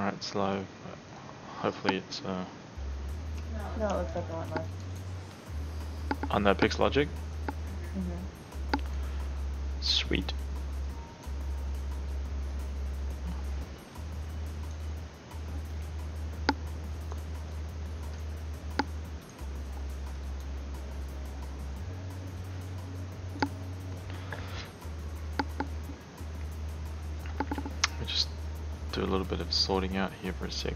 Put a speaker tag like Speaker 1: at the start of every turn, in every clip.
Speaker 1: Alright, it's live. Hopefully it's
Speaker 2: No, it looks like it went live.
Speaker 1: on that Pixlogic.
Speaker 2: Mm-hmm.
Speaker 1: Sweet. Let me just do a little bit of sorting out here for a sec.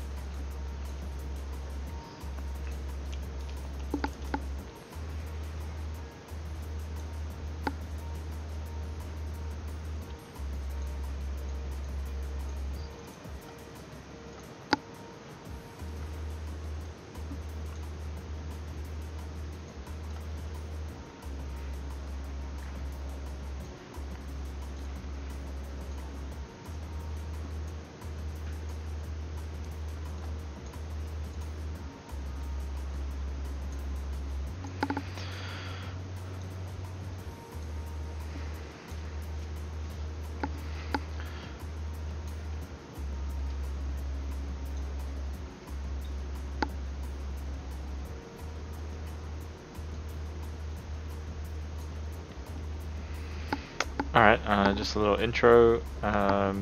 Speaker 1: Alright, just a little intro. My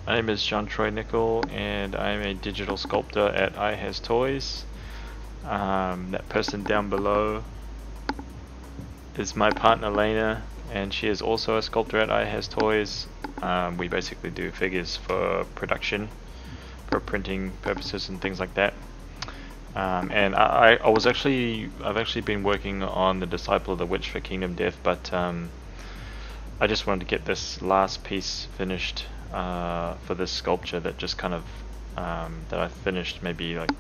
Speaker 1: name is John Troy Nickel and I'm a digital sculptor at IHaztoys. That person down below is my partner Lena, and she is also a sculptor at IHaztoys. We basically do figures for production, for printing purposes and things like that. And I've actually been working on the Disciple of the Witch for Kingdom Death, but I just wanted to get this last piece finished for this sculpture that just kind of that I finished maybe like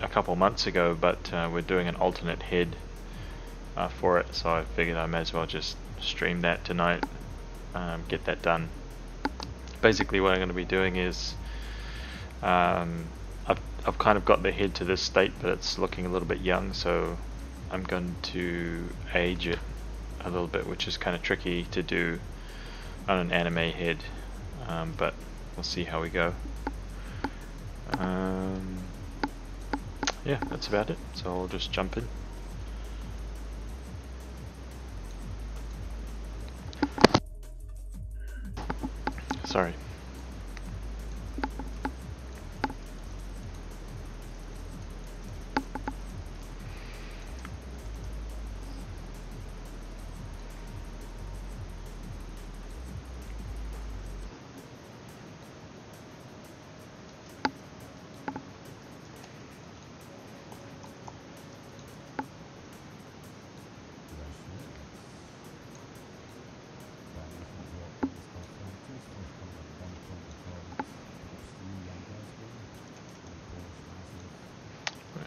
Speaker 1: a couple months ago, but we're doing an alternate head for it, so I figured I may as well just stream that tonight, get that done. Basically what I'm going to be doing is I've kind of got the head to this state, but it's looking a little bit young, so I'm going to age it a little bit, which is kind of tricky to do on an anime head, but we'll see how we go. Yeah, that's about it, so I'll just jump in. Sorry.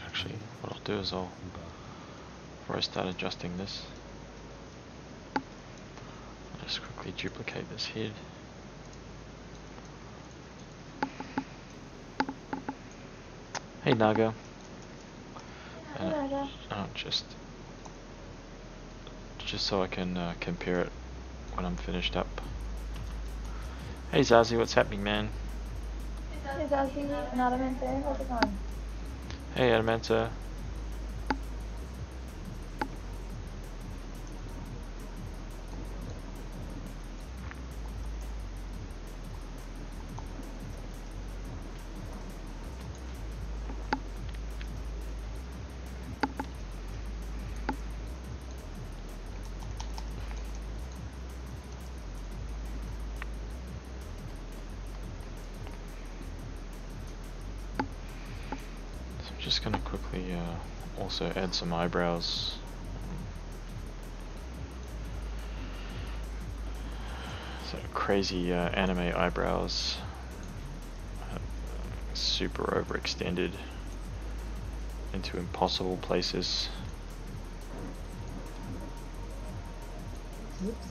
Speaker 1: Actually, what I'll do is before I start adjusting this, I'll just quickly duplicate this head. Hey Naga. Just so I can compare it when I'm finished up. Hey Zazie, what's happening, man?
Speaker 2: Hey Zazie, Adamanta, how's it going?
Speaker 1: Hey Adamanta. Just gonna quickly also add some eyebrows. Sort of crazy anime eyebrows, super overextended into impossible places.
Speaker 2: Oops.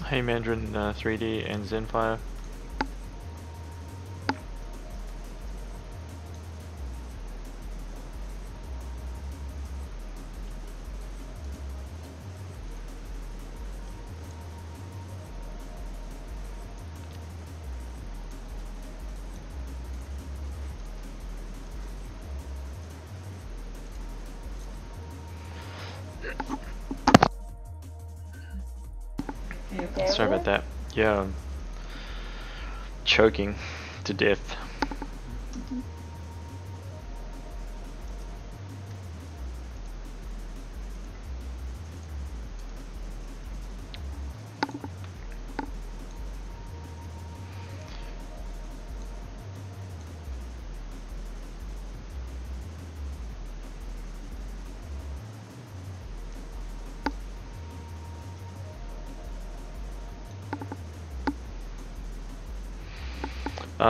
Speaker 1: Hey Mandarin 3D and Zenfire. Sorry about that. Yeah, I'm choking to death.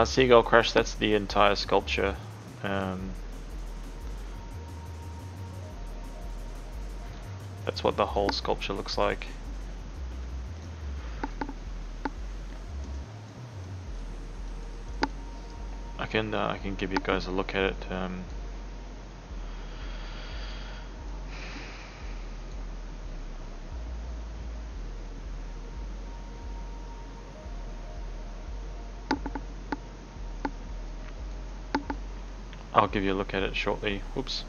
Speaker 1: Seagull Crash, that's the entire sculpture. That's what the whole sculpture looks like. I can give you guys a look at it. I'll give you a look at it shortly. Oops.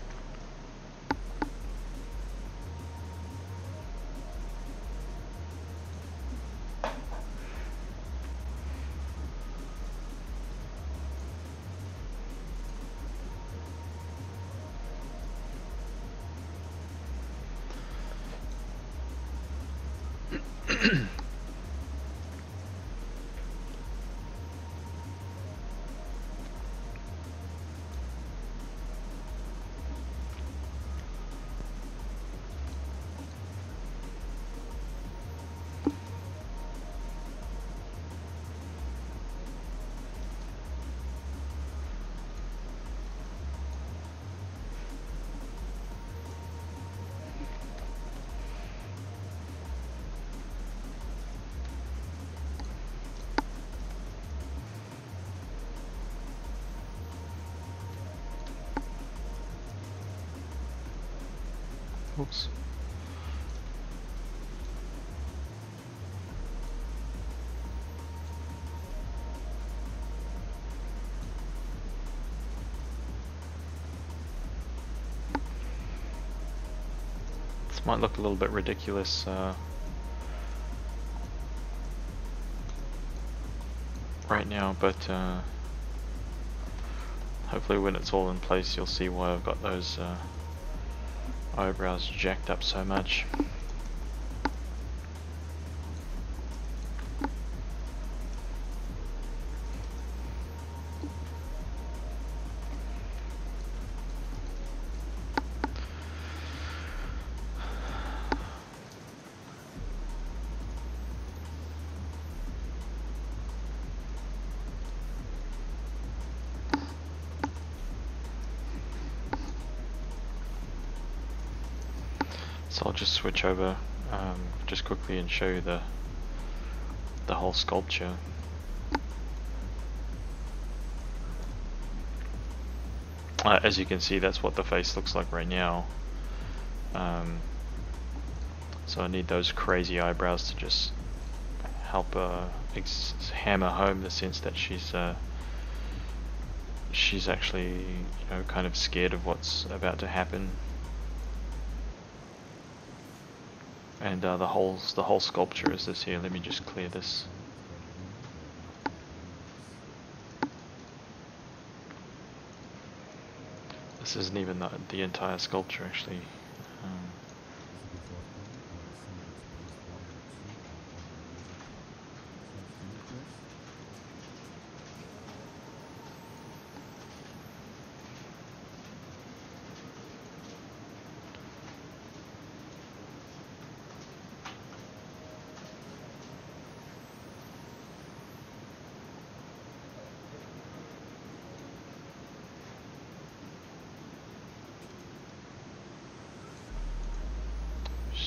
Speaker 1: Oops. This might look a little bit ridiculous right now, but hopefully when it's all in place you'll see why I've got those eyebrows jacked up so much. So I'll just switch over just quickly and show you the whole sculpture. As you can see, that's what the face looks like right now. So I need those crazy eyebrows to just help hammer home the sense that she's actually, you know, kind of scared of what's about to happen. And the whole sculpture is this here. Let me just clear this. This isn't even the entire sculpture actually.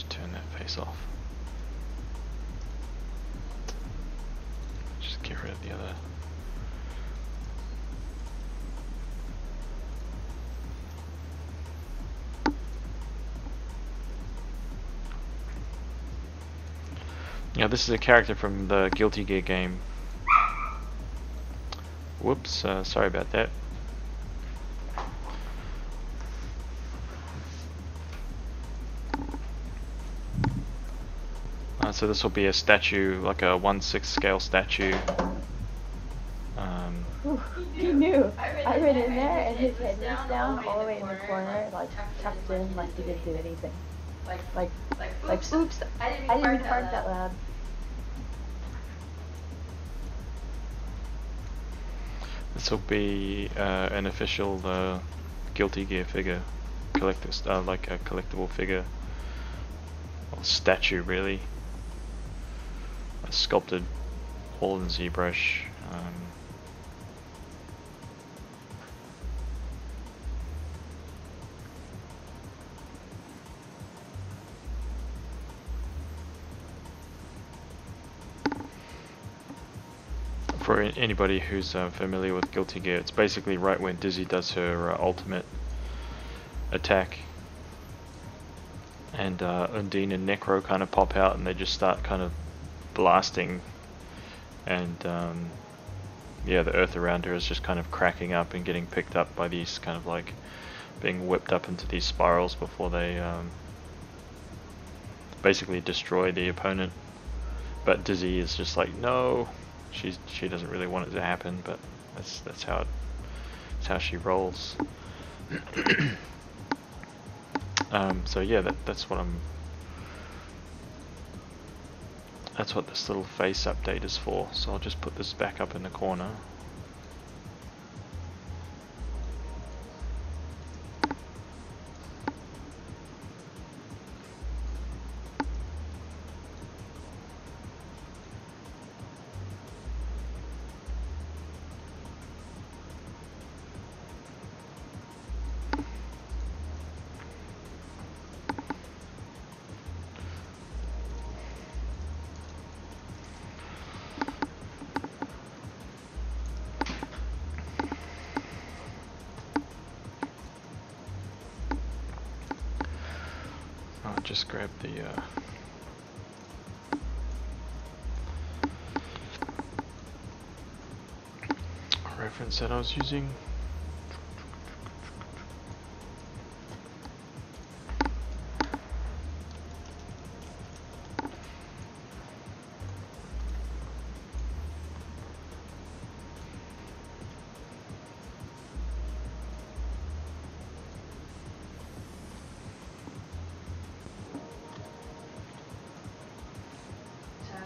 Speaker 1: Turn that face off. Just get rid of the other. Now this is a character from the Guilty Gear game. Whoops, sorry about that. So this will be a statue, like a 1/6 scale statue.
Speaker 2: Ooh, he knew. I went in there and his head was down all the way in the corner, like tucked in, like he didn't do anything. Like, oops, I didn't mean to fart that loud.
Speaker 1: This will be an official Guilty Gear figure, like a collectible figure, or statue really. Sculpted all in ZBrush. For anybody who's familiar with Guilty Gear, it's basically right when Dizzy does her ultimate attack, and Undine and Necro kind of pop out and they just start kind of blasting, and yeah, the earth around her is just kind of cracking up and getting picked up by these kind of like being whipped up into these spirals before they basically destroy the opponent. But Dizzy is just like, no. She doesn't really want it to happen, but that's how she rolls. So yeah, that's what this little face update is for. So I'll just put this back up in the corner. Just grab the reference that I was using.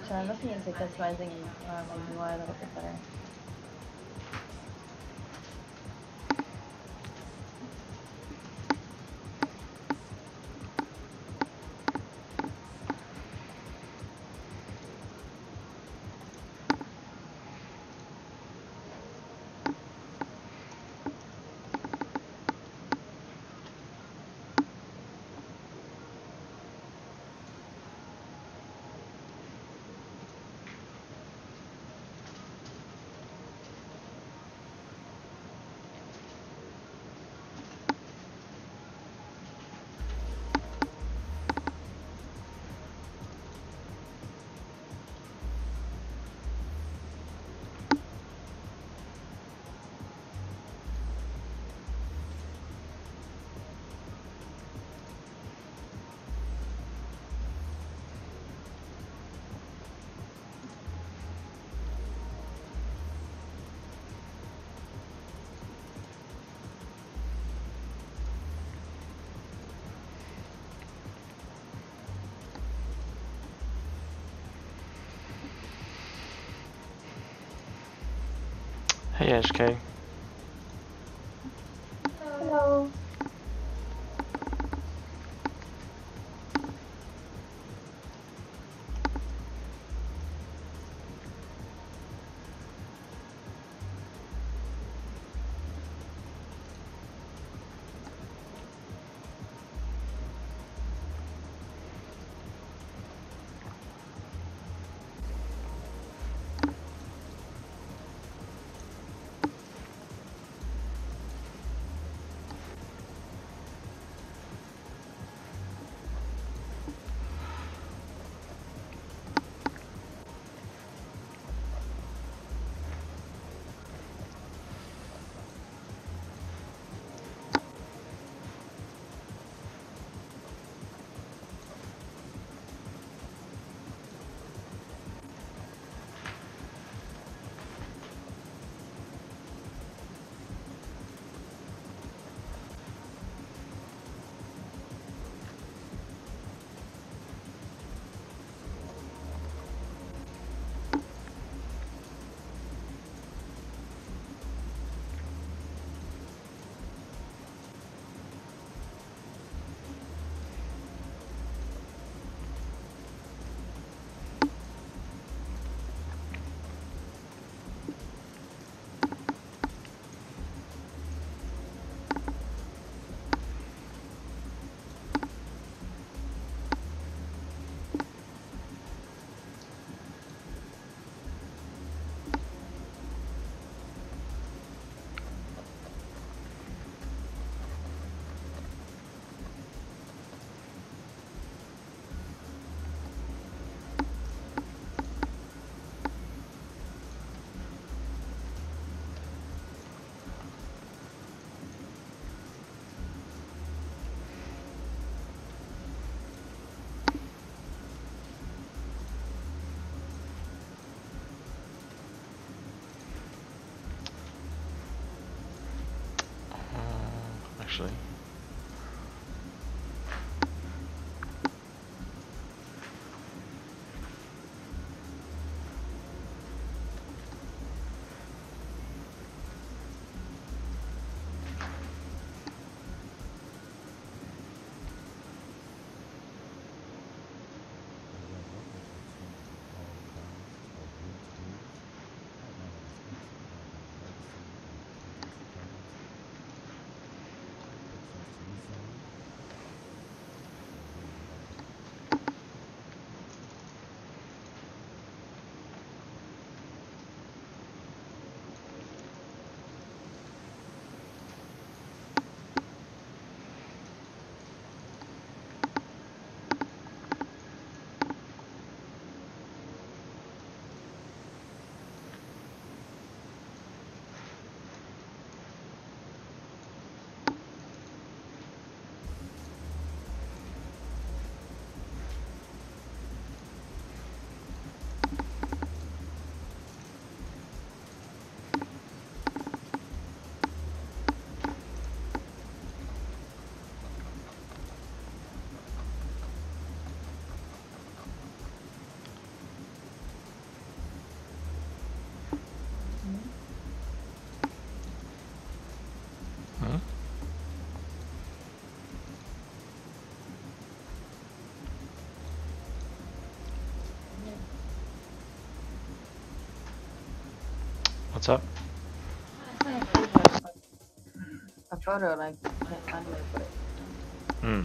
Speaker 2: So I'm looking into customizing my UI a little bit better.
Speaker 1: Hey HK.
Speaker 2: Hello.
Speaker 1: actually. What's up?
Speaker 2: A photo, like, can't find where to put it.
Speaker 1: Hmm.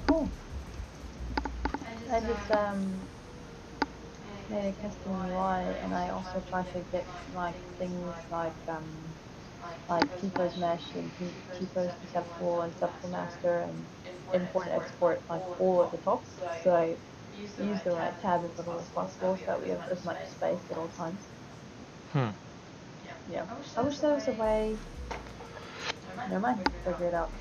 Speaker 2: Cool. I just made a custom UI, and I also tried to get like things like T-pose mesh and T-pose conceptual and subtle master and import and export like all at the top. So I use the right tab as little as possible so that we have as much space at all times. Yeah. I wish there was a way. Never mind. Figure it out.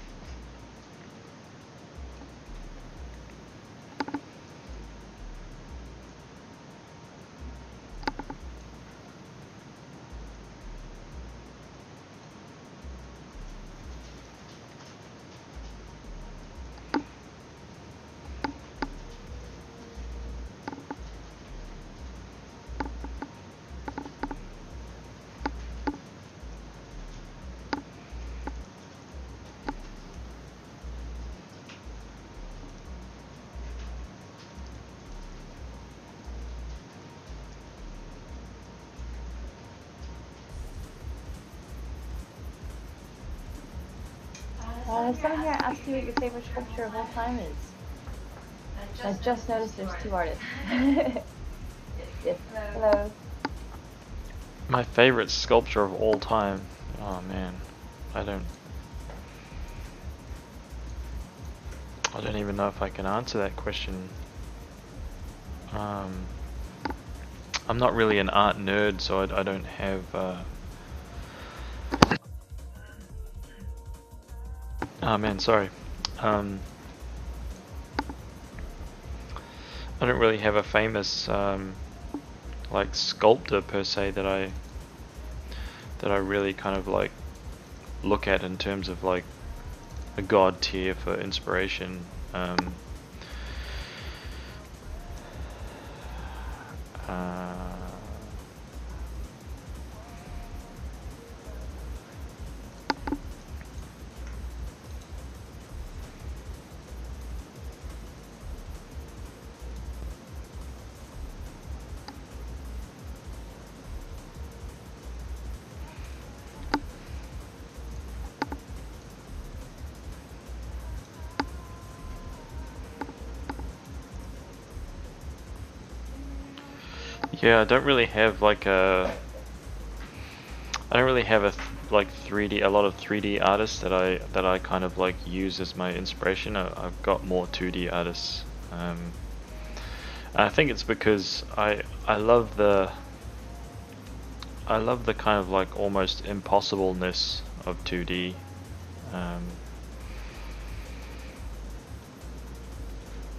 Speaker 2: Someone here asked you what your favorite sculpture of all time is. I just noticed there's two artists. Yes. Hello.
Speaker 1: My favorite sculpture of all time. Oh man, I don't. I don't even know if I can answer that question. I'm not really an art nerd, so I don't have oh man, sorry. I don't really have a famous like sculptor per se that I really kind of like look at in terms of like a god tier for inspiration. Yeah, I don't really have like a. I don't really have a like 3D, a lot of 3D artists that I kind of like use as my inspiration. I've got more 2D artists. I think it's because I love the kind of like almost impossibleness of 2D.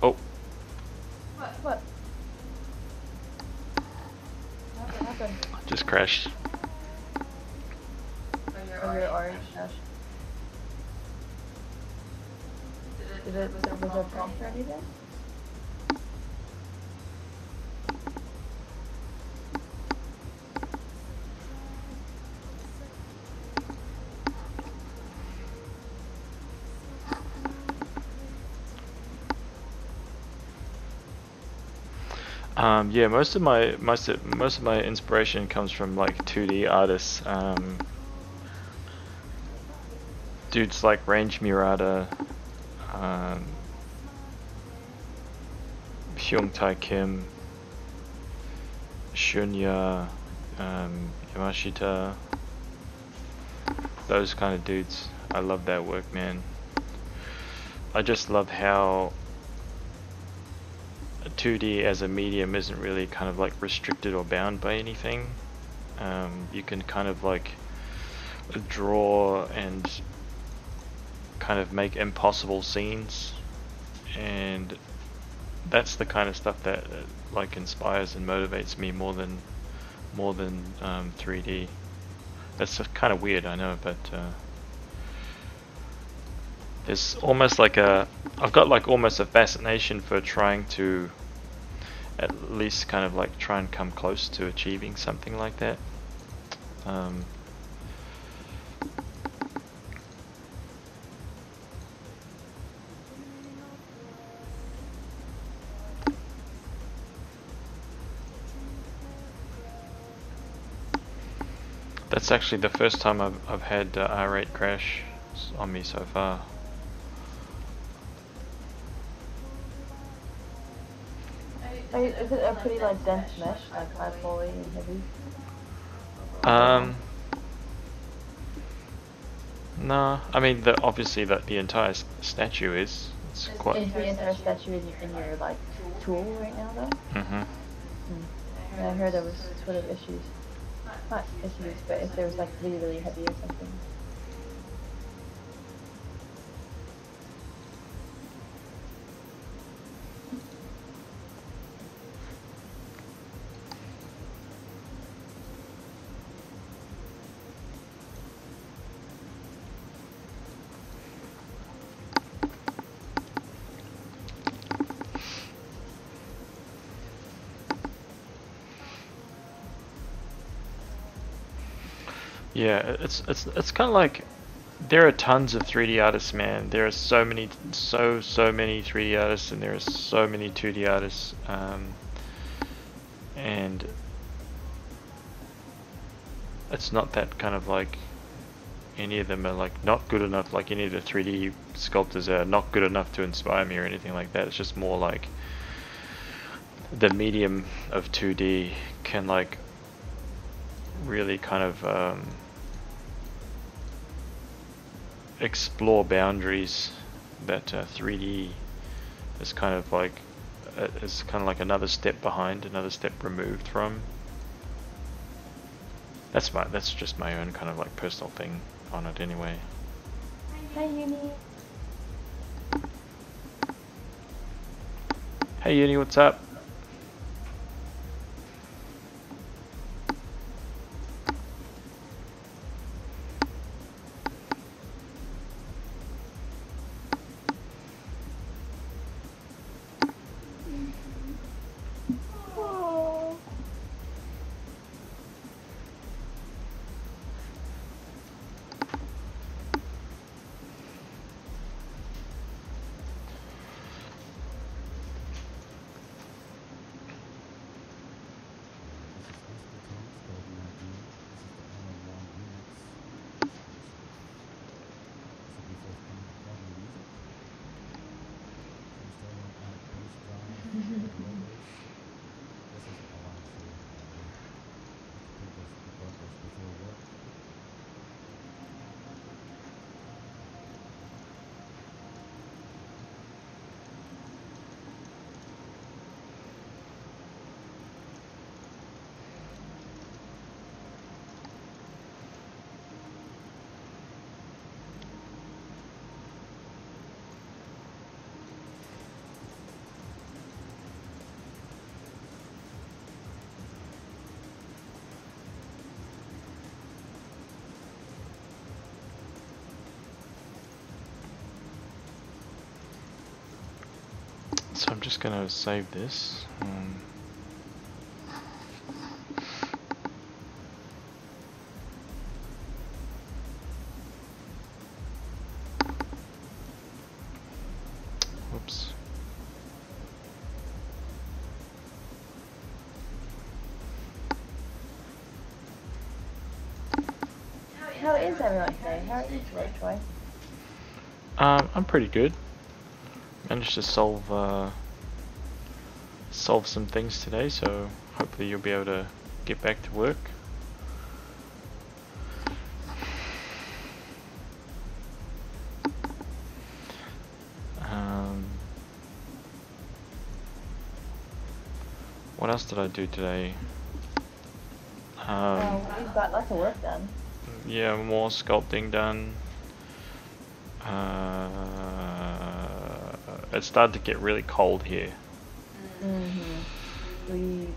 Speaker 1: Oh.
Speaker 2: What? What happened?
Speaker 1: Just crashed.
Speaker 2: Oh, your orange dash. Was there a prompt or anything?
Speaker 1: Yeah, most of my inspiration comes from like 2D artists. Dudes like Range Murata, Hyung Tai Kim, Shunya, Yamashita, those kind of dudes. I love that work, man. I just love how 2D as a medium isn't really kind of like restricted or bound by anything. You can kind of like draw and kind of make impossible scenes, and that's the kind of stuff that like inspires and motivates me more than 3D. That's kind of weird, I know, but there's almost like I've got like almost a fascination for trying to at least kind of like try and come close to achieving something like that. That's actually the first time I've had R8 crash on me so far.
Speaker 2: Is it a pretty like dense mesh, like high poly and heavy?
Speaker 1: No, I mean obviously the entire statue is. It's quite.
Speaker 2: Is the entire statue in your like tool right now though?
Speaker 1: Mhm.
Speaker 2: Yeah, I heard there was sort of issues. Not issues, but if there was like really heavy or something.
Speaker 1: Yeah, it's kind of like there are tons of 3D artists, man. There are so many 3D artists, and there are so many 2D artists, and it's not that kind of like any of them are like not good enough. Like any of the 3D sculptors are not good enough to inspire me or anything like that. It's just more like the medium of 2D can like really kind of explore boundaries that 3D is kind of like another step behind, another step removed from. That's just my own kind of like personal thing on it anyway.
Speaker 2: Hi, Uni.
Speaker 1: Hey Uni, what's up? So I'm just gonna save this. Whoops.
Speaker 2: How is everyone today? How are you today, Troy?
Speaker 1: I'm pretty good. Managed to solve some things today, so hopefully you'll be able to get back to work. What else did I do today?
Speaker 2: We've got lots of work done.
Speaker 1: Yeah, more sculpting done. It started to get really cold here.
Speaker 2: Freezing.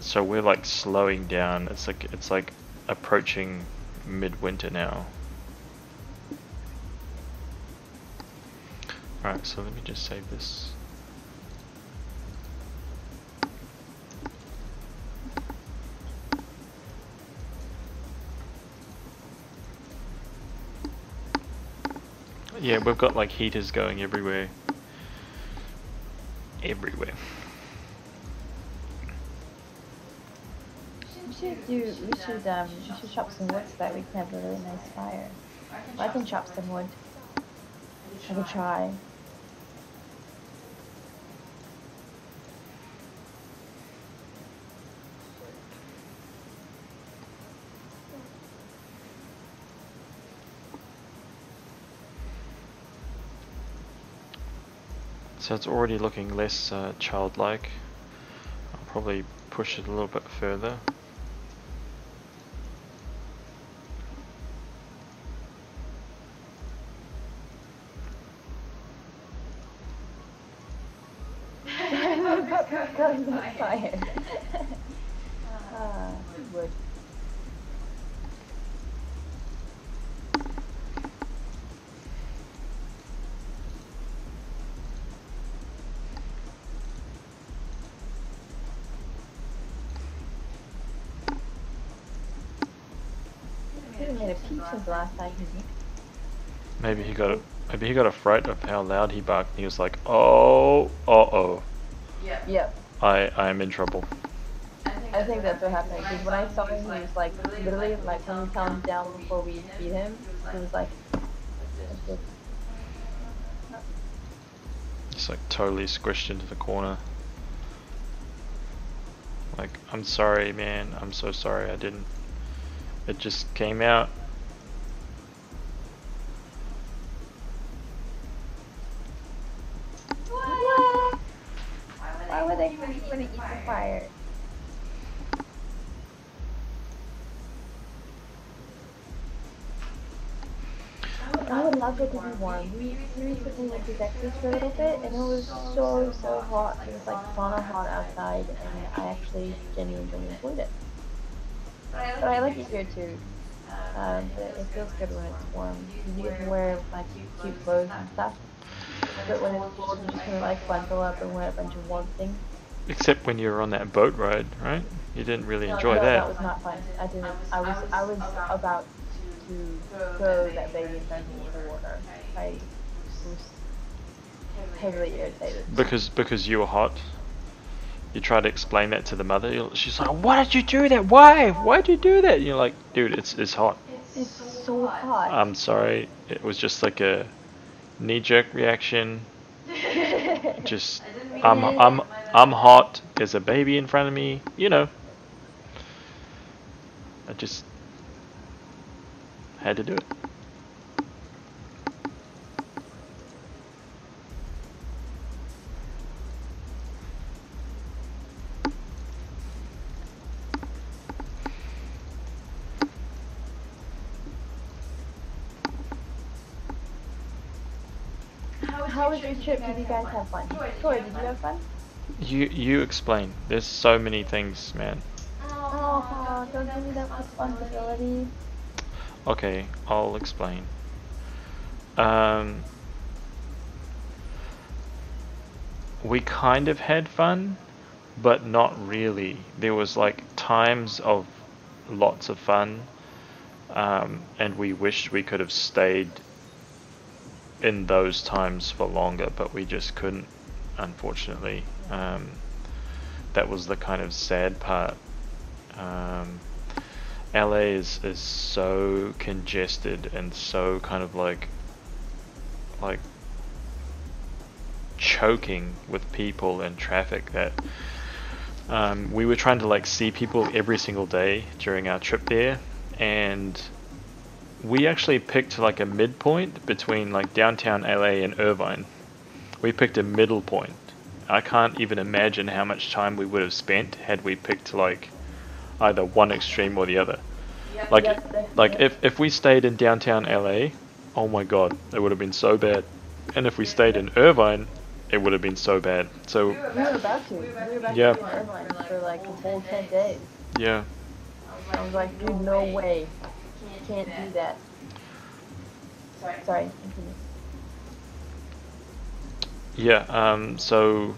Speaker 1: So we're like slowing down. It's like approaching midwinter now. Alright, so let me just save this. Yeah, we've got like heaters going everywhere. Everywhere.
Speaker 2: We should chop some wood so that we can have a really nice fire. I can chop some wood. I can try.
Speaker 1: So it's already looking less childlike. I'll probably push it a little bit further.
Speaker 2: Fire. Wood. He made a peach since the last time.
Speaker 1: Maybe he got a fright of how loud he barked and he was like, oh, uh-oh.
Speaker 2: Yep.
Speaker 1: I am in trouble.
Speaker 2: I think that's what happened, because when I saw him, he was like, literally, like, when we calmed down before we feed him, he was like,
Speaker 1: Just like totally squished into the corner. Like, I'm sorry, man. I'm so sorry. I didn't. It just came out.
Speaker 2: what? thanks for eating the fire. I would love it to be warm. We recently went to Texas for a little bit, and it was so hot. It was like sauna hot outside, and I actually genuinely enjoyed it. But I like it here too. But it feels good when it's warm. You can wear like cute clothes and stuff. But when it's cold, you just kind of like bundle up and wear a bunch of warm things.
Speaker 1: Except when you were on that boat ride, right? You didn't really enjoy
Speaker 2: no,
Speaker 1: that.
Speaker 2: That was not fun. I didn't. I was about to throw that baby in front of me in the water. I was heavily irritated.
Speaker 1: Because you were hot. You try to explain that to the mother. She's like, "Why did you do that? Why? Why'd you do that?" And you're like, "Dude, it's hot."
Speaker 2: It's so hot.
Speaker 1: I'm sorry. It was just like a knee-jerk reaction. Just I'm hot. There's a baby in front of me. You know. I just had to do it.
Speaker 2: How was your trip? Did you guys have fun? Tori, did you have fun?
Speaker 1: You explain. There's so many things, man.
Speaker 2: Oh, don't give me that responsibility.
Speaker 1: Okay, I'll explain. We kind of had fun, but not really. There was like times of lots of fun, and we wished we could have stayed in those times for longer, but we just couldn't, unfortunately. That was the kind of sad part. LA is so congested and so kind of like choking with people and traffic that we were trying to like see people every single day during our trip there, and we actually picked like a midpoint between like downtown LA and Irvine. We picked a middle point. I can't even imagine how much time we would have spent had we picked like either one extreme or the other. Like if we stayed in downtown LA, oh my god, it would have been so bad. And if we stayed in Irvine, it would have been so bad. So
Speaker 2: we were about to. We were about
Speaker 1: yeah.
Speaker 2: to be in Irvine for like a whole 10 days.
Speaker 1: Yeah.
Speaker 2: I was like, dude, no way. You can't do that. Sorry, continue.
Speaker 1: Yeah, so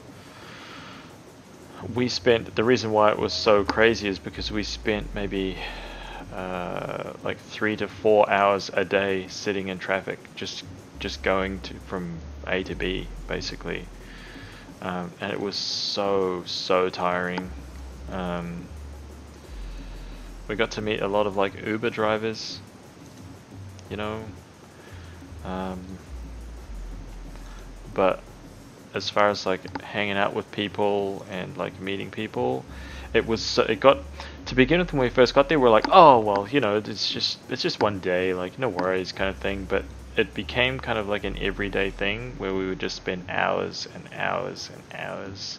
Speaker 1: we spent, the reason why it was so crazy is because we spent maybe like 3 to 4 hours a day sitting in traffic, just going from A to B basically, and it was so tiring. We got to meet a lot of like Uber drivers, you know, but as far as like hanging out with people and like meeting people, it got to begin with. When we first got there, we're like, oh well, you know, it's just one day, like no worries kind of thing. But it became kind of like an everyday thing where we would just spend hours and hours and hours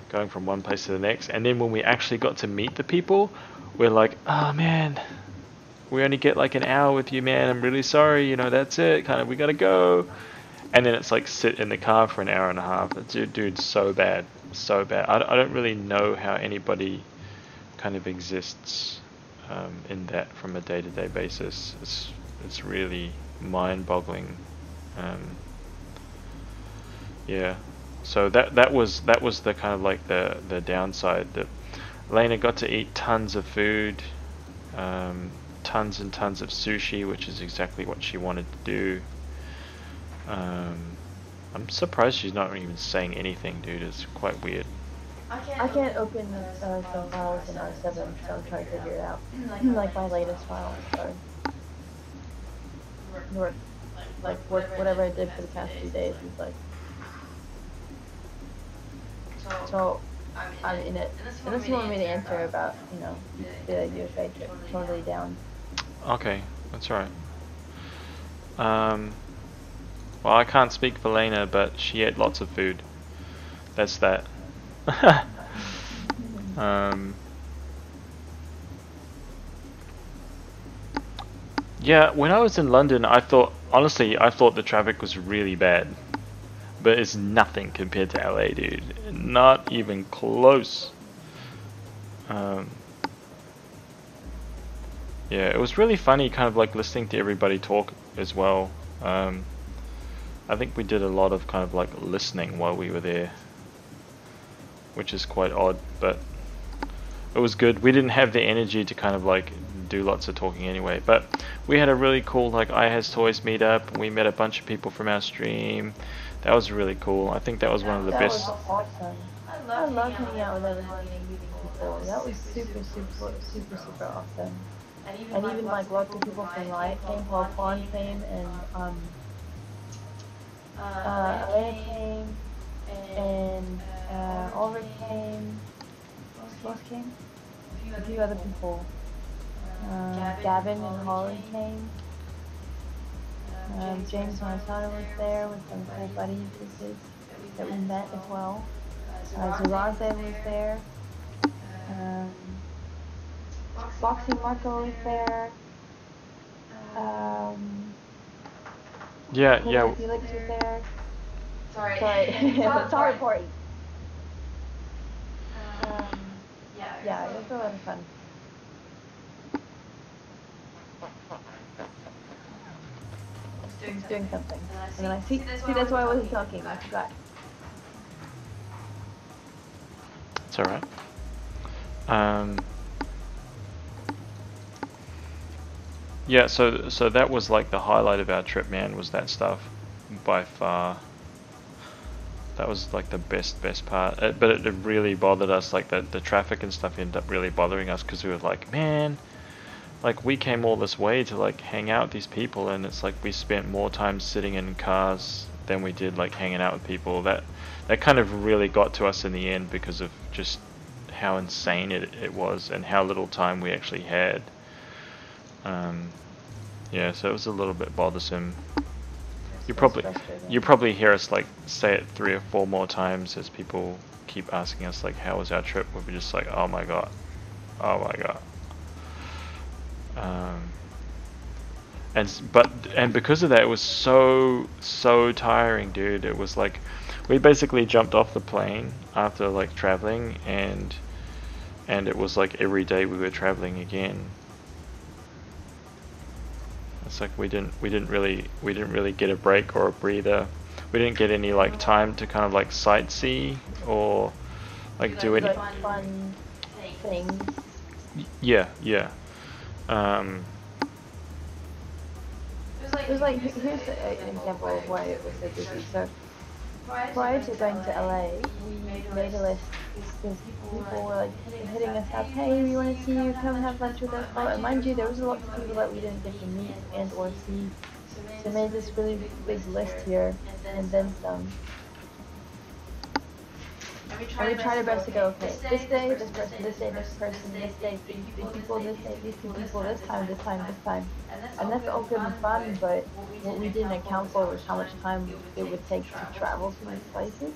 Speaker 1: going from one place to the next. And then when we actually got to meet the people, we're like, oh man, we only get like an hour with you, man, I'm really sorry, you know, that's it, kind of, we gotta go. And then it's like sit in the car for an hour and a half. Dude, so bad. I don't really know how anybody kind of exists in that from a day-to-day basis. It's really mind-boggling. Yeah. So that was the kind of like the downside. That Lena got to eat tons of food, tons and tons of sushi, which is exactly what she wanted to do. I'm surprised she's not even saying anything, dude. It's quite weird.
Speaker 2: I can't open some files in R7, so I'm trying to figure it out. Like my latest file, or work, whatever I did for the past 2 days is like. So I'm in it. Unless you want me to answer about, you know, the USA trip, totally down.
Speaker 1: Okay, that's alright. Well, I can't speak for Lena, but she ate lots of food. That's that. Yeah, when I was in London, honestly, I thought the traffic was really bad. But it's nothing compared to LA, dude. Not even close. Yeah, it was really funny kind of like listening to everybody talk as well. I think we did a lot of kind of like listening while we were there, which is quite odd, but it was good. We didn't have the energy to kind of like do lots of talking anyway, but we had a really cool like IHaztoys meetup. We met a bunch of people from our stream. That was really cool. I think that was one of the best.
Speaker 2: That was awesome. I love hanging out with everybody and meeting people. That was super awesome. And even like lots of people from Riot came, Paul Quan came, and Elena came, and Ulrich came. Who else came? A few other people. Gavin and Holly came. James Montano was there with some cool buddies of his that we met as well. Zaraze was there. Boxing Marco was there.
Speaker 1: Yeah.
Speaker 2: Felix was there. Sorry. It's all important. Yeah, it was a lot of fun. I was doing something. And then I see that's why I wasn't talking. I forgot.
Speaker 1: It's alright. Yeah, so that was like the highlight of our trip, man, was that stuff by far. That was like the best part. But it really bothered us, like the traffic and stuff ended up really bothering us because we were like, man, like we came all this way to like hang out with these people, and it's like we spent more time sitting in cars than we did like hanging out with people. That kind of really got to us in the end because of just how insane it was and how little time we actually had. Yeah, so it was a little bit bothersome. You probably hear us like say it 3 or 4 more times as people keep asking us like, how was our trip? We'll be just like, oh my god. And because of that, it was so tiring, dude. It was like we basically jumped off the plane after like traveling, and it was like every day we were traveling again. It's like we didn't really get a break or a breather. We didn't get any like time to kind of like sightsee or like do any
Speaker 2: like fun things.
Speaker 1: Yeah.
Speaker 2: It was like, here's an example of why it was so busy. So prior to going to LA, we made a list because people were like hitting us up, hey, we want to see you, come have lunch with us. And mind you, there was a lot of people that we didn't get to meet and or see. So we made this really big list here, and then some. And we tried our best to go, okay, this day, this person, this day, this person, this day, these people, this day, these 2 people, this time. And that's all good and fun, but what we didn't account for was how much time it would take to travel to these places.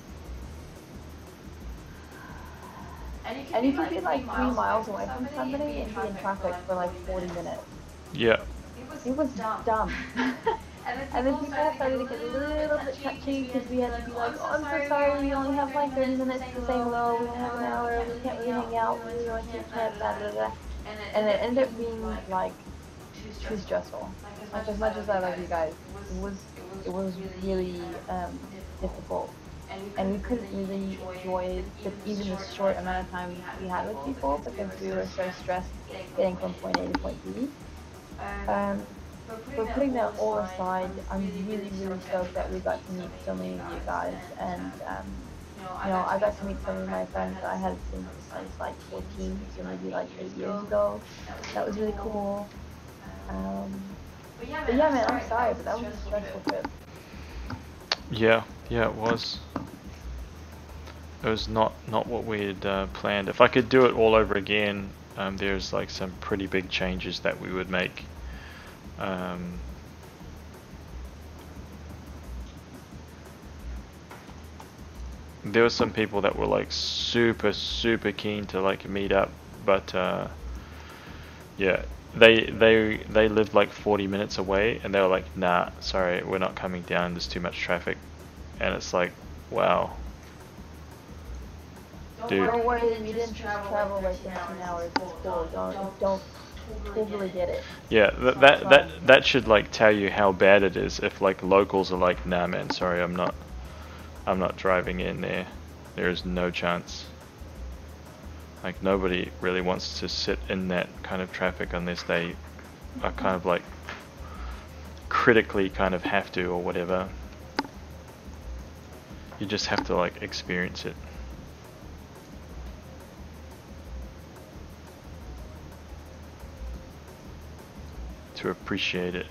Speaker 2: And you could be like 3 miles away from somebody and be in traffic for like 40 minutes.
Speaker 1: Yeah.
Speaker 2: It was dumb. And then people started to get a little bit touchy because we had to be like, oh, I'm so sorry, we only have like 30 minutes to say hello, we only have an hour, we can't really hang out, we really want to chat, blah, blah, blah. And it ended up being like too stressful. Like as much as I love you guys, it was really difficult. And we couldn't really enjoy even the short amount of time we had with people because we were so stressed getting from point A to point B. But putting that all aside, I'm really stoked that we got to meet so many of you guys, and I got to meet some of my friends that I hadn't seen since like 14, so maybe like 8 years ago. That was really cool. But yeah, man, I'm sorry, but that was a stressful trip.
Speaker 1: Yeah, it was. It was not what we had planned. If I could do it all over again, there's like some pretty big changes that we would make. there were some people that were like super keen to like meet up, but yeah, they lived like 40 minutes away, and they were like, nah, sorry, we're not coming down, there's too much traffic. And it's like, wow, dude.
Speaker 2: Don't worry, you didn't just travel like 13 hours. It's cool. Don't totally get it.
Speaker 1: Yeah, that should like tell you how bad it is if like locals are like, nah man, sorry, I'm not driving in there. There is no chance. Like nobody really wants to sit in that kind of traffic unless they are kind of like critically kind of have to or whatever. You just have to like experience it. To appreciate it.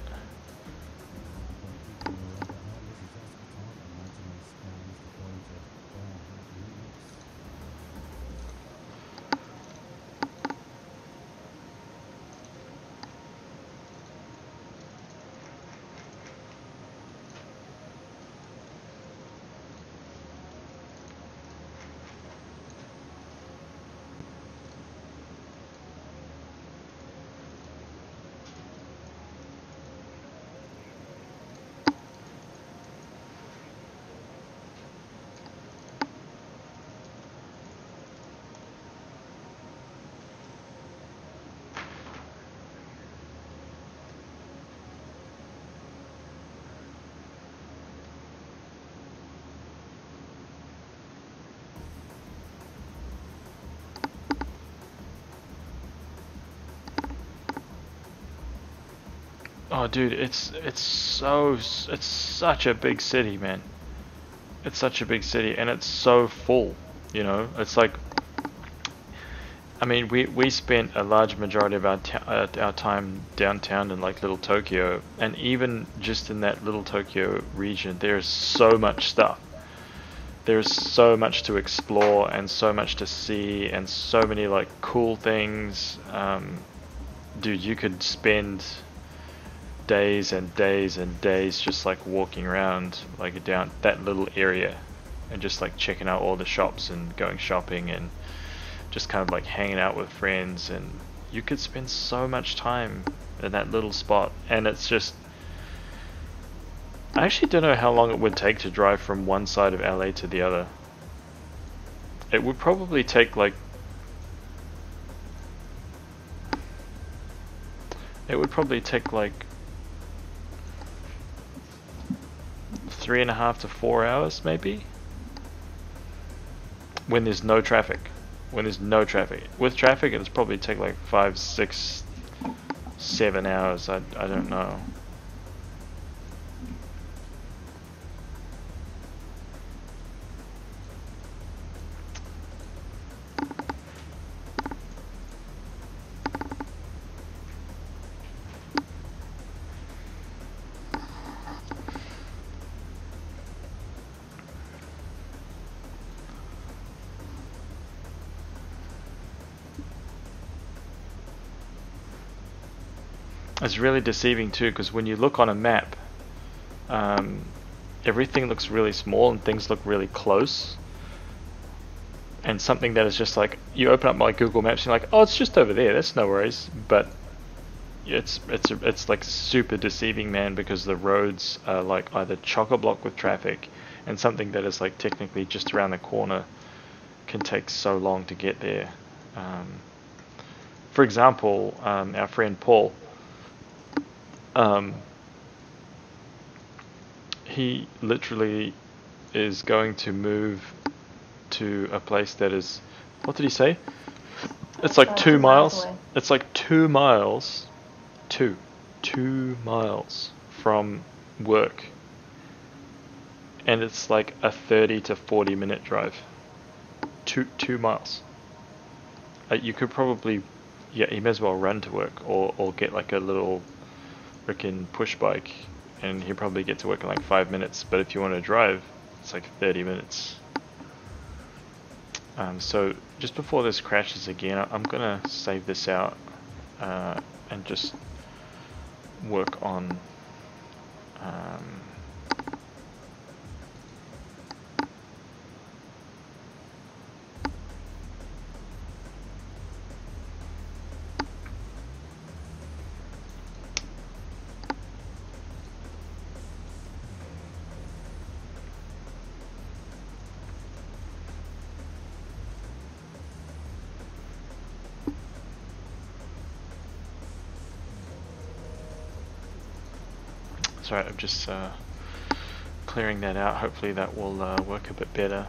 Speaker 1: Oh dude, it's such a big city, man. It's such a big city, and it's so full, you know. It's like, I mean, we spent a large majority of our time downtown in like Little Tokyo, and even just in that Little Tokyo region, there's so much stuff. There's so much to explore and so much to see and so many like cool things. Dude, you could spend days and days and days just like walking around like down that little area and just like checking out all the shops and going shopping and just kind of like hanging out with friends, and you could spend so much time in that little spot. And it's just, I actually don't know how long it would take to drive from one side of LA to the other. It would probably take like 3.5 to 4 hours maybe, when there's no traffic. With traffic it'll probably take like 5, 6, 7 hours. I don't know. It's really deceiving too, because when you look on a map, everything looks really small and things look really close. And something that is just like, you open up my Google Maps and you're like, oh, it's just over there, that's no worries. But it's like super deceiving, man, because the roads are like either chock-a-block with traffic, and something that is like technically just around the corner can take so long to get there. For example, our friend Paul, he literally is going to move to a place that is, what did he say? It's like 2 miles. It's like 2 miles, 2 miles from work, and it's like a 30 to 40 minute drive. 2 miles. You could probably, yeah, you may as well run to work, or get like a little freaking push bike, and he'll probably get to work in like 5 minutes. But if you want to drive, it's like 30 minutes. So just before this crashes again, I'm gonna save this out and just work on Sorry, I'm just clearing that out. Hopefully that will work a bit better.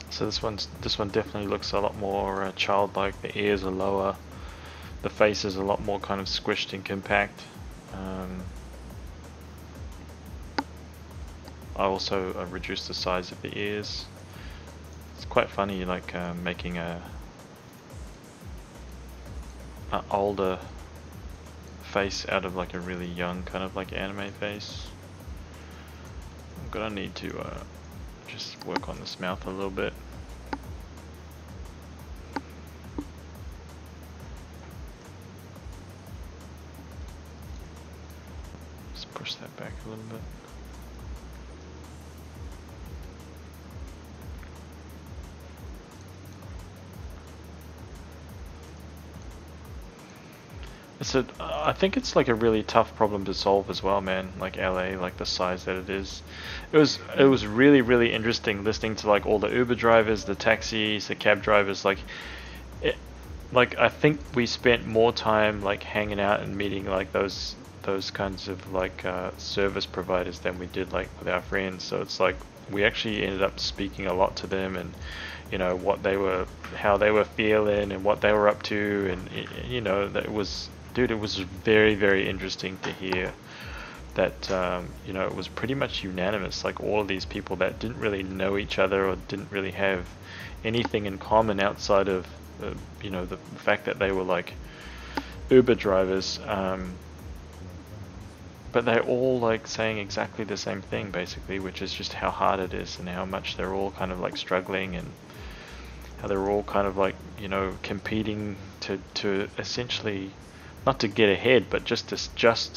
Speaker 1: So this one definitely looks a lot more childlike. The ears are lower, the face is a lot more kind of squished and compact. I also reduced the size of the ears. It's quite funny, like making a older face out of like a really young kind of like anime face. I'm gonna need to just work on this mouth a little bit. Just push that back a little bit. So I think it's like a really tough problem to solve as well, man. Like LA, like the size that it is. It was really interesting listening to like all the Uber drivers, the taxis, the cab drivers. Like I think we spent more time like hanging out and meeting like those kinds of like service providers than we did like with our friends. So it's like we actually ended up speaking a lot to them, and you know what they were, how they were feeling, and what they were up to, and you know that it was. Dude, it was very interesting to hear that you know, it was pretty much unanimous. Like all of these people that didn't really know each other or didn't really have anything in common outside of you know, the fact that they were like Uber drivers, but they're all like saying exactly the same thing basically, which is just how hard it is and how much they're all kind of like struggling, and how they're all kind of like, you know, competing to essentially not to get ahead, but just to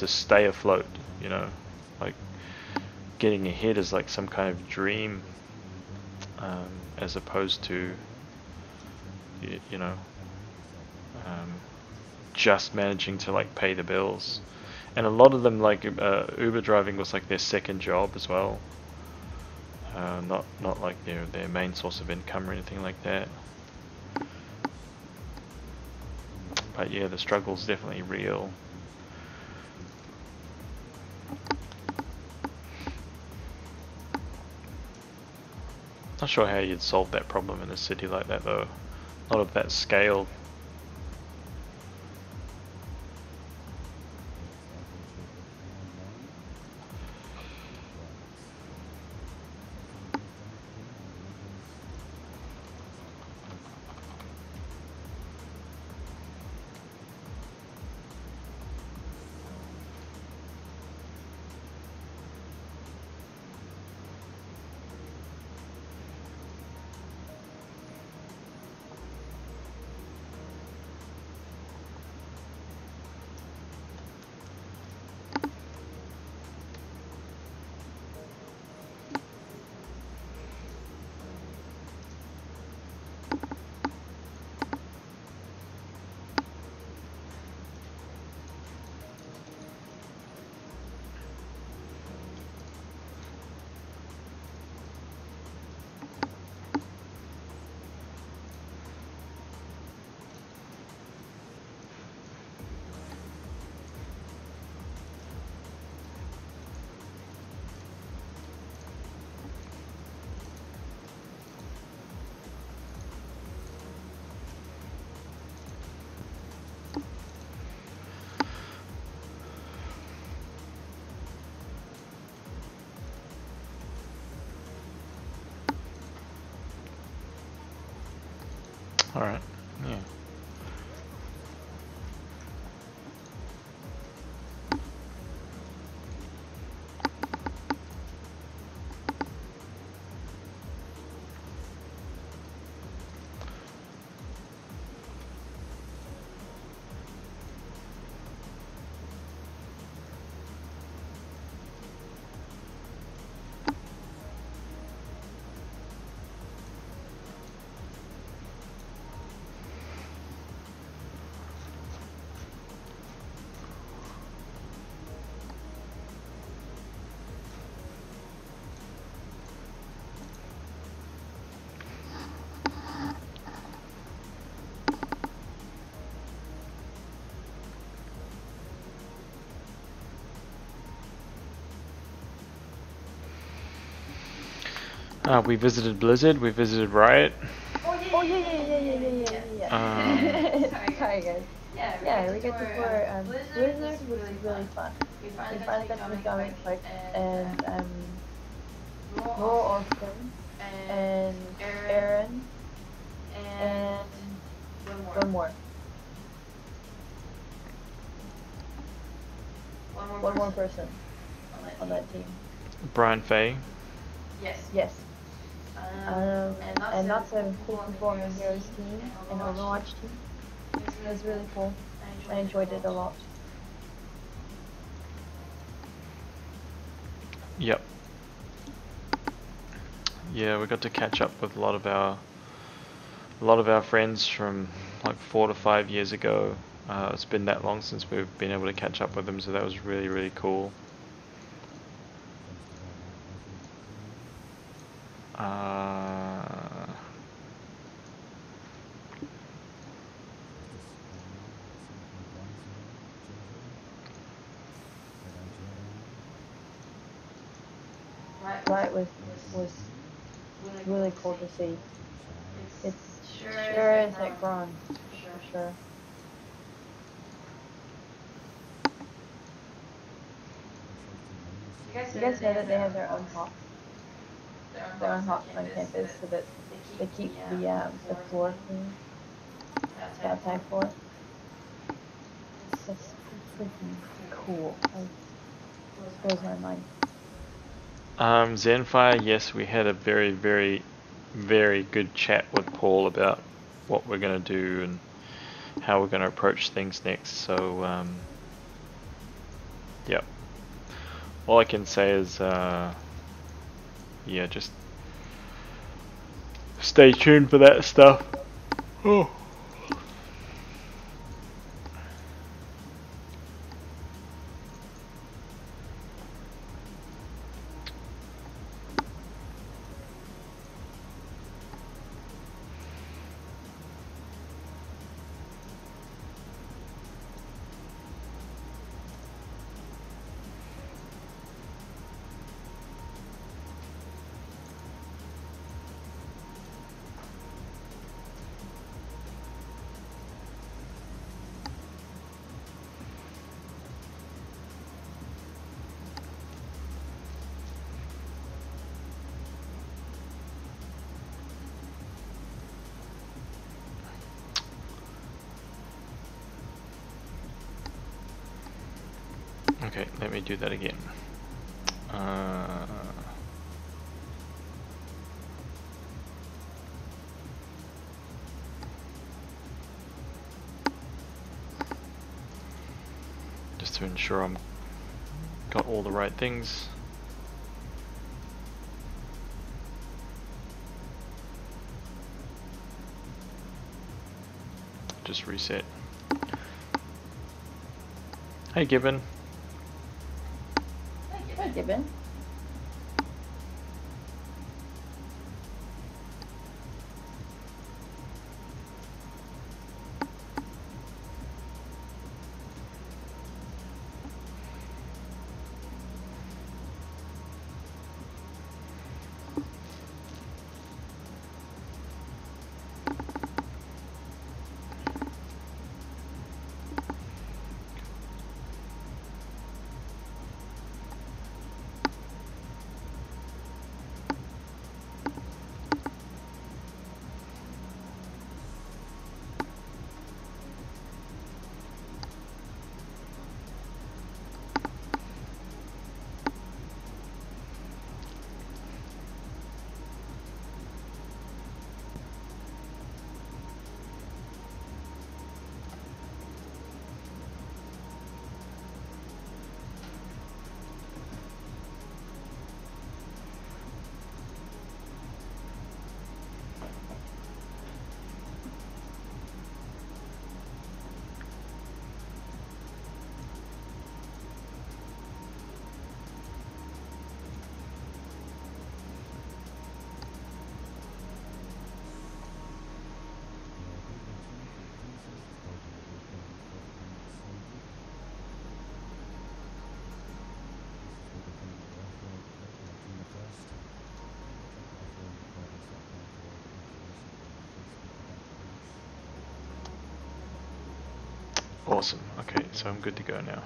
Speaker 1: stay afloat, you know, like getting ahead is like some kind of dream, as opposed to, you know, just managing to like pay the bills. And a lot of them, like Uber driving was like their second job as well, not like their main source of income or anything like that. But yeah, the struggle's definitely real. Not sure how you'd solve that problem in a city like that though. Not of that scale. Alright, yeah. We visited Blizzard, we visited Riot.
Speaker 2: Oh yeah. Sorry guys. Yeah, we got to tour Blizzard, which is really fun. We finally got to go in quick, and Roll Austin, and Aaron, and one more. One more person on that team.
Speaker 1: Brian Fay.
Speaker 2: Yes. And lots of cool people on the Heroes team and Overwatch team. It was really cool. I enjoyed it a lot.
Speaker 1: Yep. Yeah, we got to catch up with a lot of our friends from like 4 to 5 years ago. It's been that long since we've been able to catch up with them, so that was really, really cool.
Speaker 2: Right was really cool to see. It's sure is like grown, for sure. You guys know that they have their own hops? Their own hops on campus, so that they keep the floor clean, the outside floor. It's just freaking cool. It blows my mind.
Speaker 1: Zenfire, yes, we had a very, very, very good chat with Paul about what we're going to do and how we're going to approach things next. So, yeah. All I can say is, yeah, just stay tuned for that stuff. Oh. Okay, let me do that again. Just to ensure I'm got all the right things. Just reset. Hey Gibbon.
Speaker 2: Hi Gibbon.
Speaker 1: Awesome. Okay, so I'm good to go now.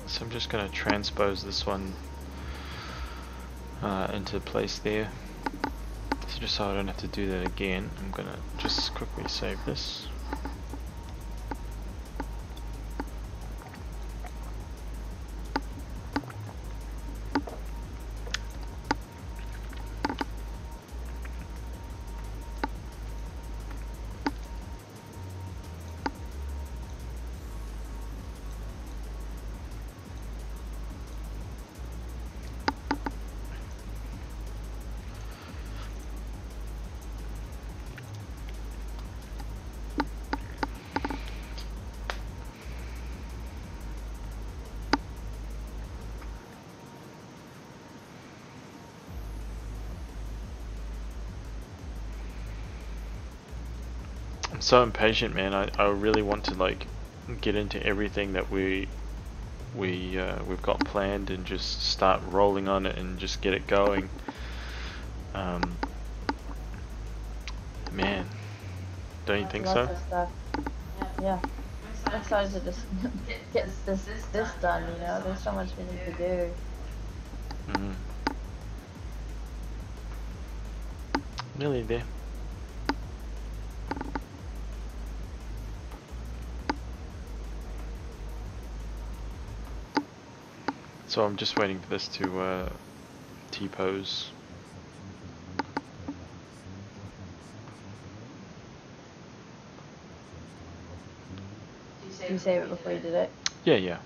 Speaker 1: So I'm just going to transpose this one into place there. So just so I don't have to do that again, I'm going to just quickly save this. I'm so impatient, man. I really want to like get into everything that we've got planned and just start rolling on it and just get it going. Man, don't you think so?
Speaker 2: Lots of stuff. Yeah. I'm excited to just get this done, you know? There's so much we need to do.
Speaker 1: Mm-hmm. Nearly there. So I'm just waiting for this to T-pose.
Speaker 2: Did you save it before you did it?
Speaker 1: Yeah, yeah.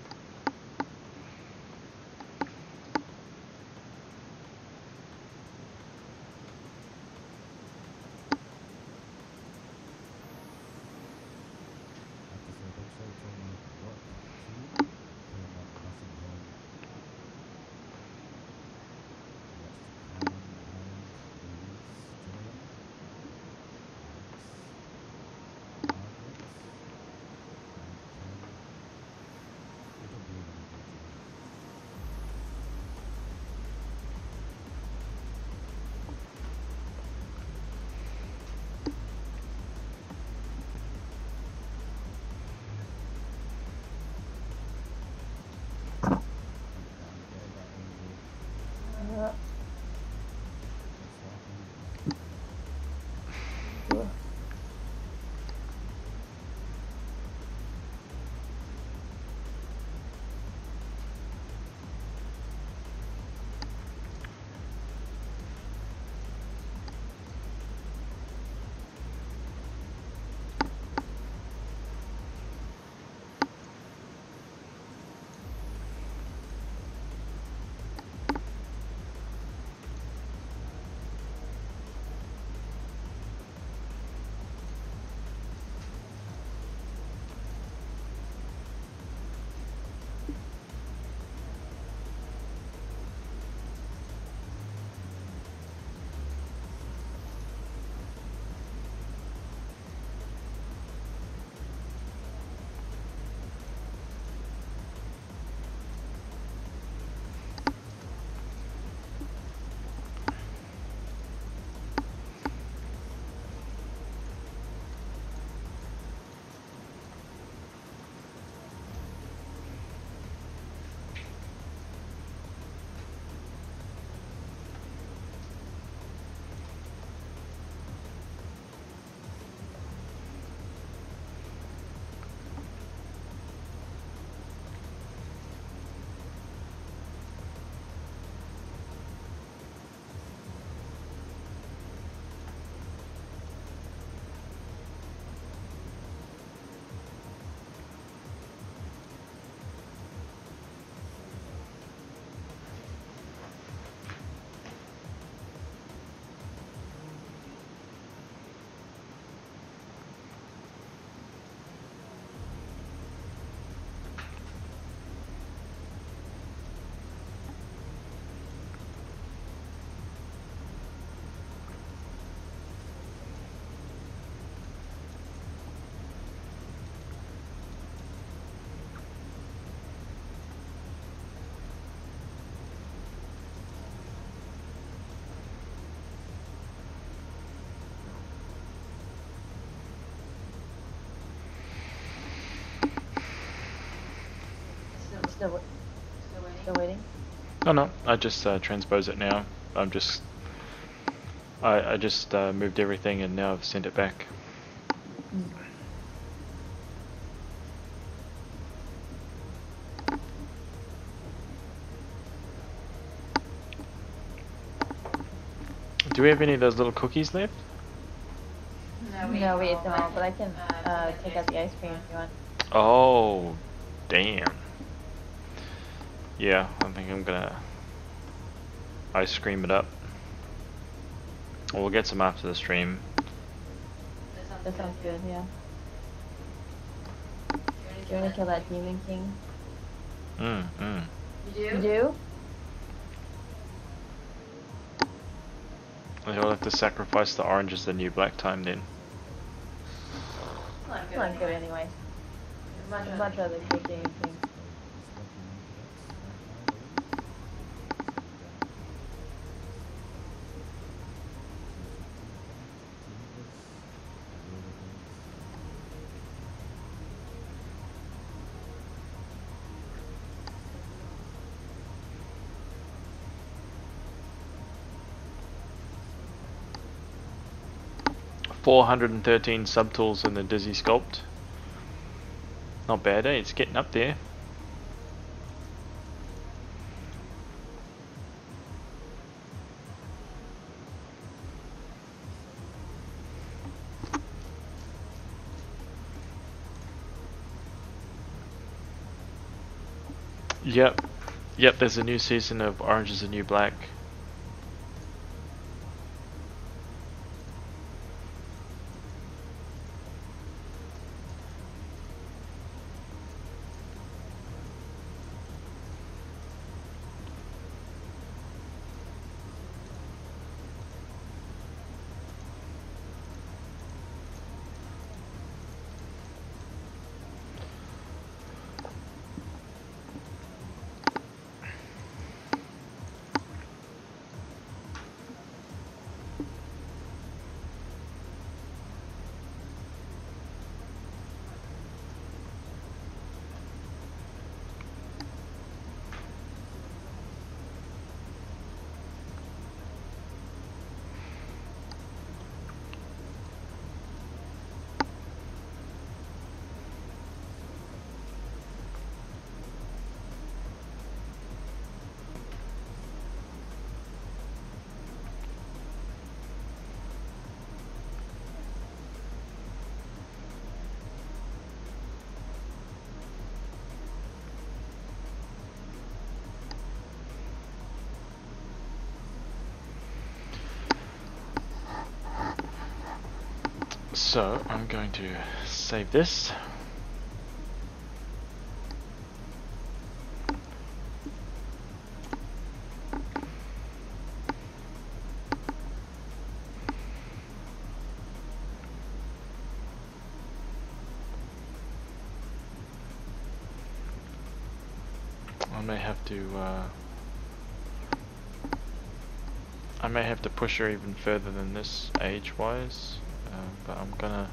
Speaker 2: Still waiting.
Speaker 1: Oh no, I just transpose it now. I just moved everything and now I've sent it back. Do we have any of those little cookies left?
Speaker 2: No, we ate them all, but I can take out the ice cream if you want.
Speaker 1: Oh, damn. Yeah, I think I'm gonna ice cream it up. We'll get some after the stream.
Speaker 2: That sounds good, yeah. Do you want to kill that demon king? You do?
Speaker 1: You'll have to sacrifice the orange as the new black time then.
Speaker 2: It's not good anyway. I'd much rather kill demon king.
Speaker 1: $413 subtools in the Dizzy Sculpt. Not bad, eh? It's getting up there. Yep, there's a new season of Orange is the New Black. So I'm going to save this. I may have to push her even further than this age-wise, but I'm gonna.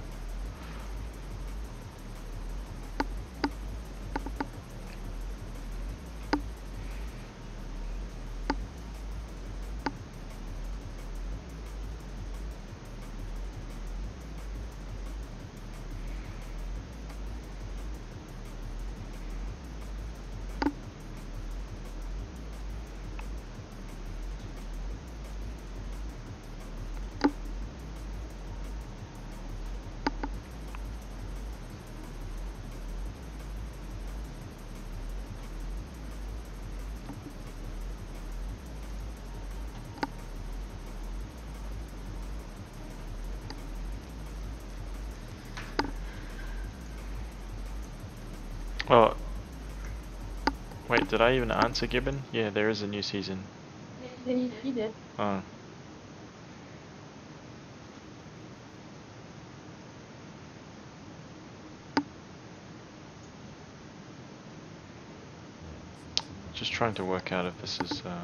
Speaker 1: Oh, wait, did I even answer Gibbon? Yeah, there is a new season.
Speaker 2: You did.
Speaker 1: Oh. Just trying to work out if this is I'm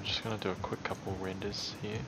Speaker 1: just gonna do a quick couple renders here.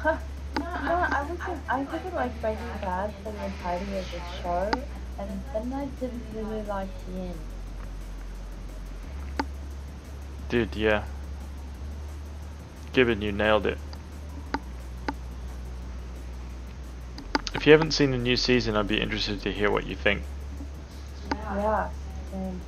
Speaker 2: No, I didn't like Breaking Bad for the entirety of the show, and then I didn't really like the end.
Speaker 1: Dude, yeah. Gibbon, you nailed it. If you haven't seen the new season, I'd be interested to hear what you think.
Speaker 2: Yeah, same.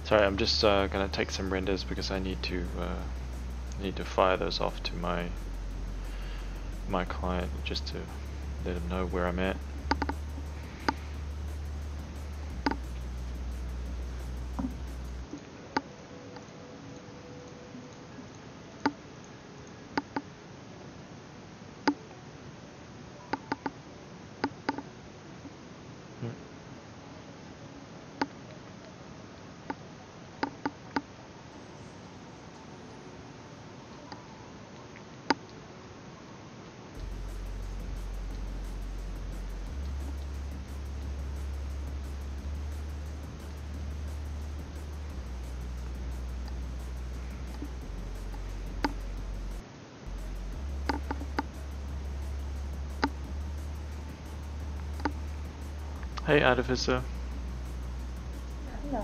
Speaker 1: Sorry, I'm just gonna take some renders because I need to fire those off to my client just to let him know where I'm at. Hey, Artificer.
Speaker 2: Hello.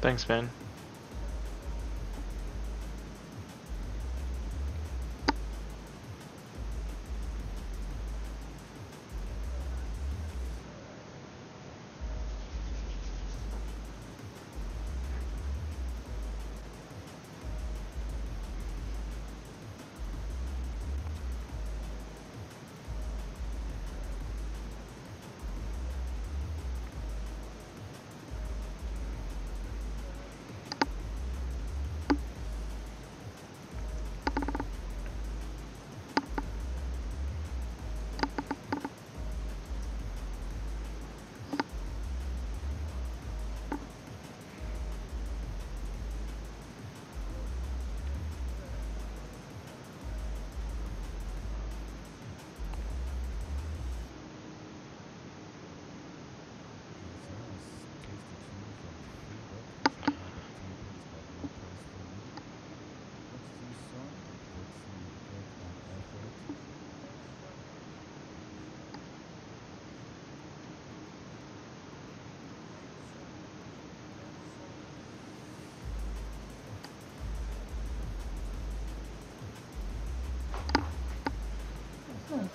Speaker 1: Thanks, man.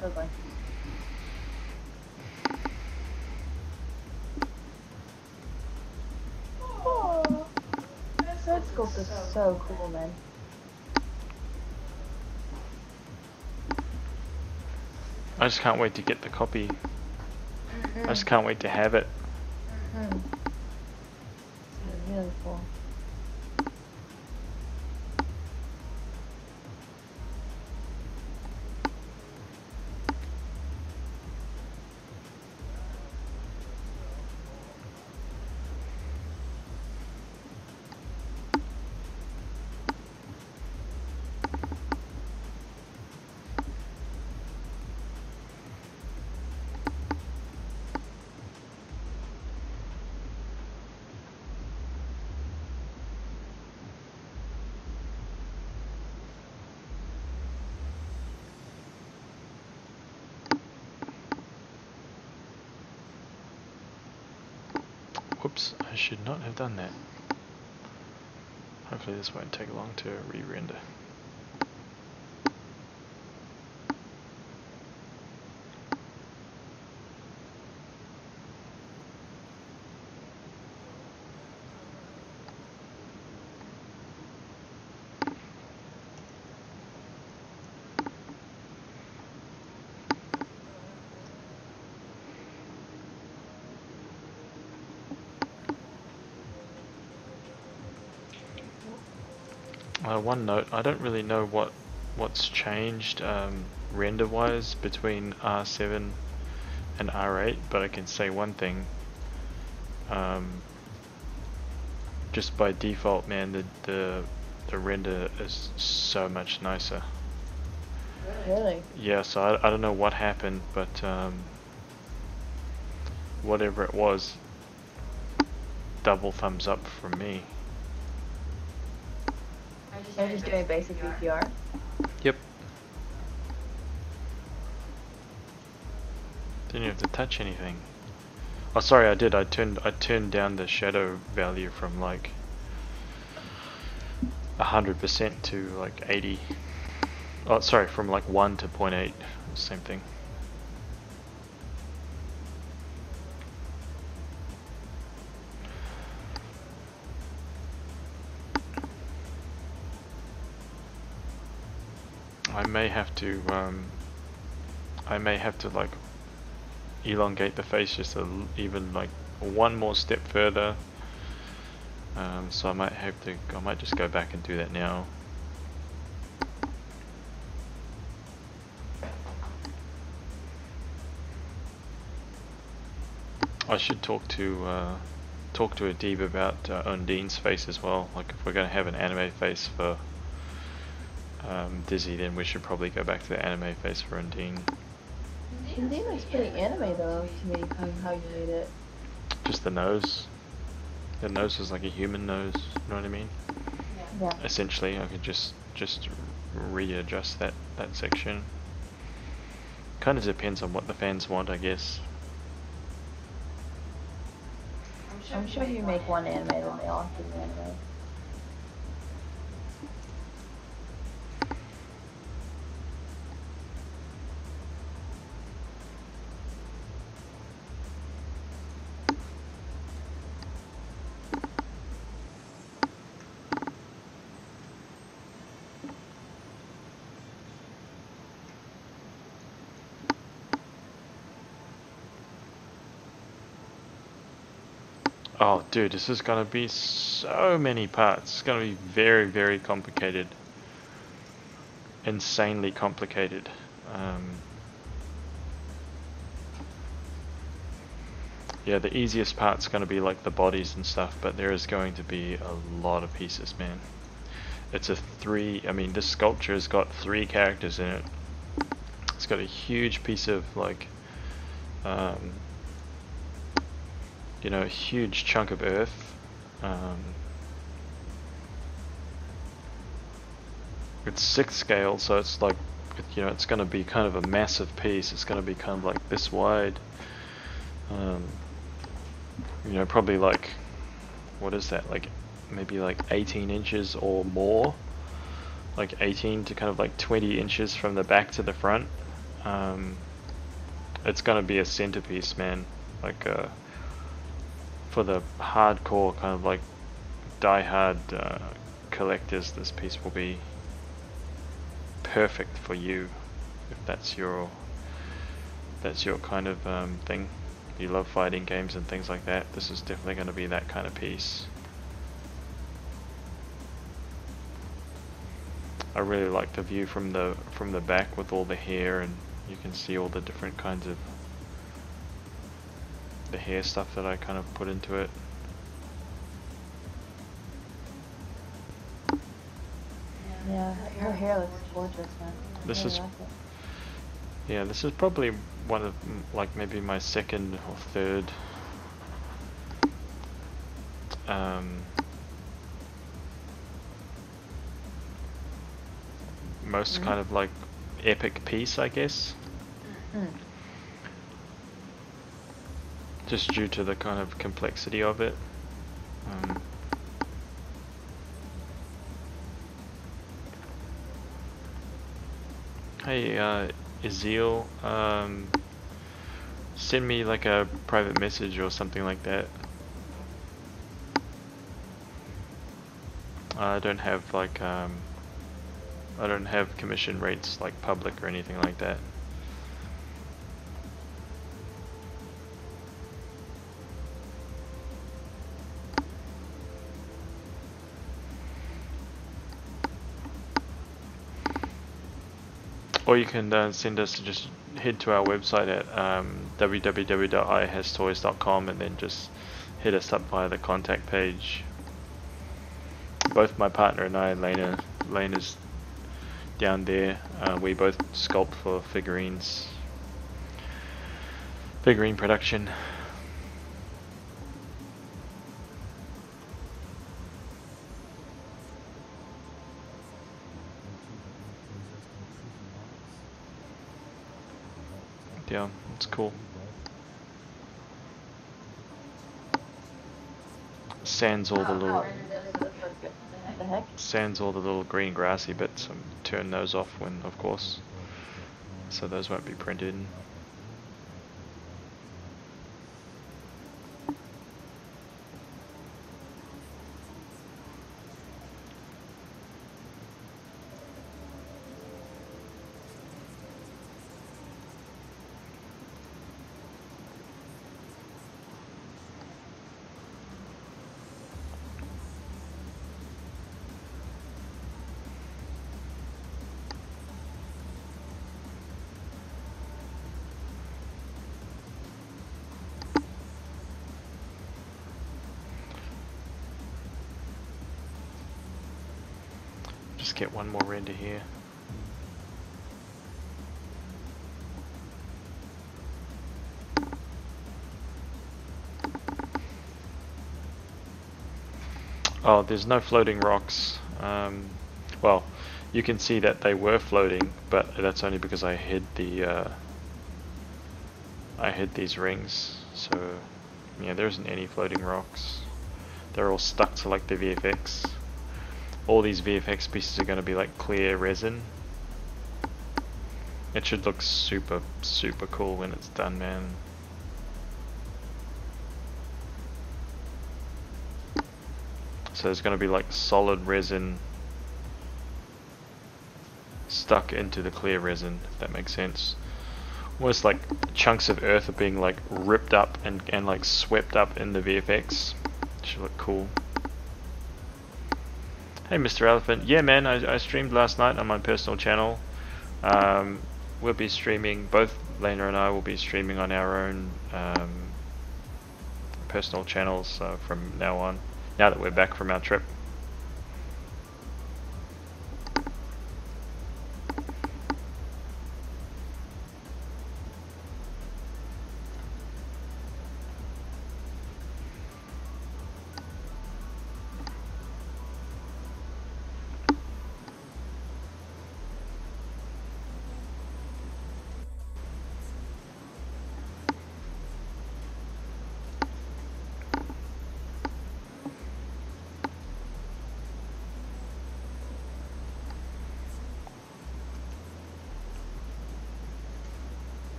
Speaker 2: Bye-bye. Oh, that sculpt is so cool, man.
Speaker 1: I just can't wait to get the copy. I just can't wait to have it.
Speaker 2: It's really cool.
Speaker 1: Whoops, I should not have done that. Hopefully this won't take long to re-render. One note, I don't really know what's changed render-wise between R7 and R8, but I can say one thing. Just by default, man, the render is so much nicer.
Speaker 2: Really?
Speaker 1: Yeah, so I don't know what happened, but whatever it was, double thumbs up from me.
Speaker 2: I'm just doing basic VPR.
Speaker 1: Yep. Didn't have to touch anything. Oh, sorry, I did. I turned down the shadow value from like 100% to like 80. Oh, sorry, from like 1 to 0.8. Same thing. I may have to like elongate the face just even like one more step further. So I might just go back and do that now. I should talk to Adib about Undine's face as well. Like if we're going to have an anime face for Dizzy, then we should probably go back to the anime face for Undine.
Speaker 2: Undine looks pretty anime though to me, how you made it.
Speaker 1: Just the nose. The nose is like a human nose, you know what I mean?
Speaker 2: Yeah.
Speaker 1: Essentially, I could just readjust that section. Kind of depends on what the fans want, I guess.
Speaker 2: I'm sure if you make one anime, then they all have to be anime.
Speaker 1: Oh dude, this is gonna be so many parts. It's gonna be very, very complicated. Insanely complicated. Yeah, the easiest part's gonna be like the bodies and stuff, but there is going to be a lot of pieces, man. It's this sculpture has got 3 characters in it. It's got a huge piece of like, you know, a huge chunk of earth. It's 6 scale, so it's like, you know, it's going to be kind of a massive piece. It's going to be kind of like this wide. You know, probably like, what is that? Like maybe like 18 inches or more. Like 18 to kind of like 20 inches from the back to the front. It's going to be a centerpiece, man. Like for the hardcore kind of like die-hard collectors, this piece will be perfect for you if that's your that's your kind of thing, you love fighting games and things like that, this is definitely going to be that kind of piece. I really like the view from the back with all the hair, and you can see all the different kinds of the hair stuff that I kind of put into it.
Speaker 2: Yeah, her hair looks gorgeous, man.
Speaker 1: This is,
Speaker 2: like it.
Speaker 1: yeah, this is probably one of like maybe my second or third most kind of like epic piece, I guess. Just due to the kind of complexity of it. Hey, Izil, send me like a private message or something like that. I don't have like I don't have commission rates like public or anything like that. Or you can send us, just head to our website at www.IHaztoys.com and then just hit us up via the contact page. Both my partner and I, Lena's down there, we both sculpt for figurines, figurine production. Yeah, it's cool. Sands all the little green grassy bits and turn those off when, of course, so those won't be printed. Just get one more render here. Oh, there's no floating rocks. Well, you can see that they were floating, but that's only because I hid the I hid these rings. So yeah, there isn't any floating rocks. They're all stuck to like the VFX. All these VFX pieces are going to be like clear resin. It should look super cool when it's done, man. So there's going to be like solid resin stuck into the clear resin, if that makes sense. Almost like chunks of earth are being like ripped up and like swept up in the VFX. Should look cool. Hey Mr. Elephant, yeah man, I streamed last night on my personal channel. We'll be streaming, both Lena and I will be streaming on our own personal channels from now on, now that we're back from our trip.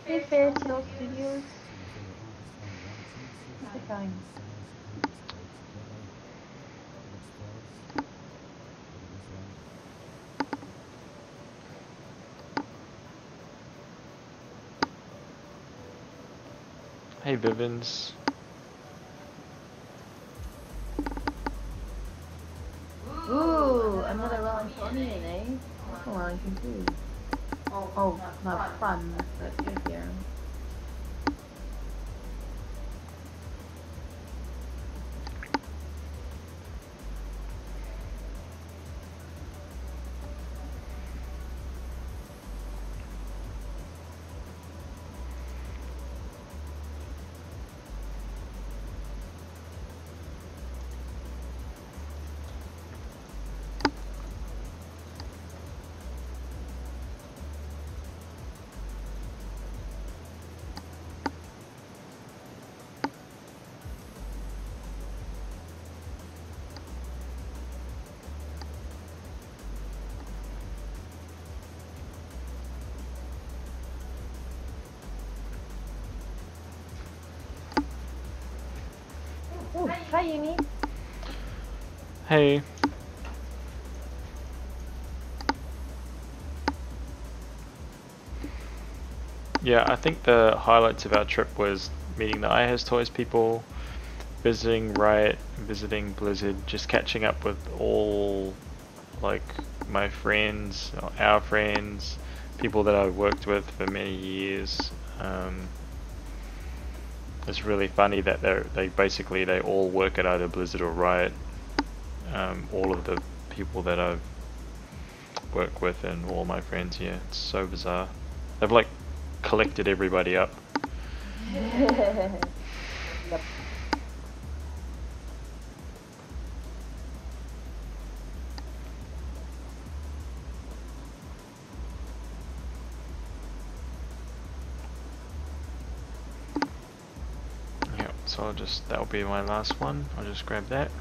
Speaker 2: Hey, Fairytale Studios. How's it going?
Speaker 1: Hey Bivens.
Speaker 2: Ooh, another Wellingtonian, eh? That's a Wellington too. Oh, not fun, but good here. Ooh, hi Uni.
Speaker 1: Hey. Yeah, I think the highlights of our trip was meeting the IHaztoys people, visiting Riot, visiting Blizzard, just catching up with all like my friends, our friends, people that I've worked with for many years. It's really funny that they all work at either Blizzard or Riot. All of the people that I've worked with and all my friends here. It's so bizarre. They've like collected everybody up.
Speaker 2: Yep.
Speaker 1: Yeah, so that'll be my last one. I'll just grab that.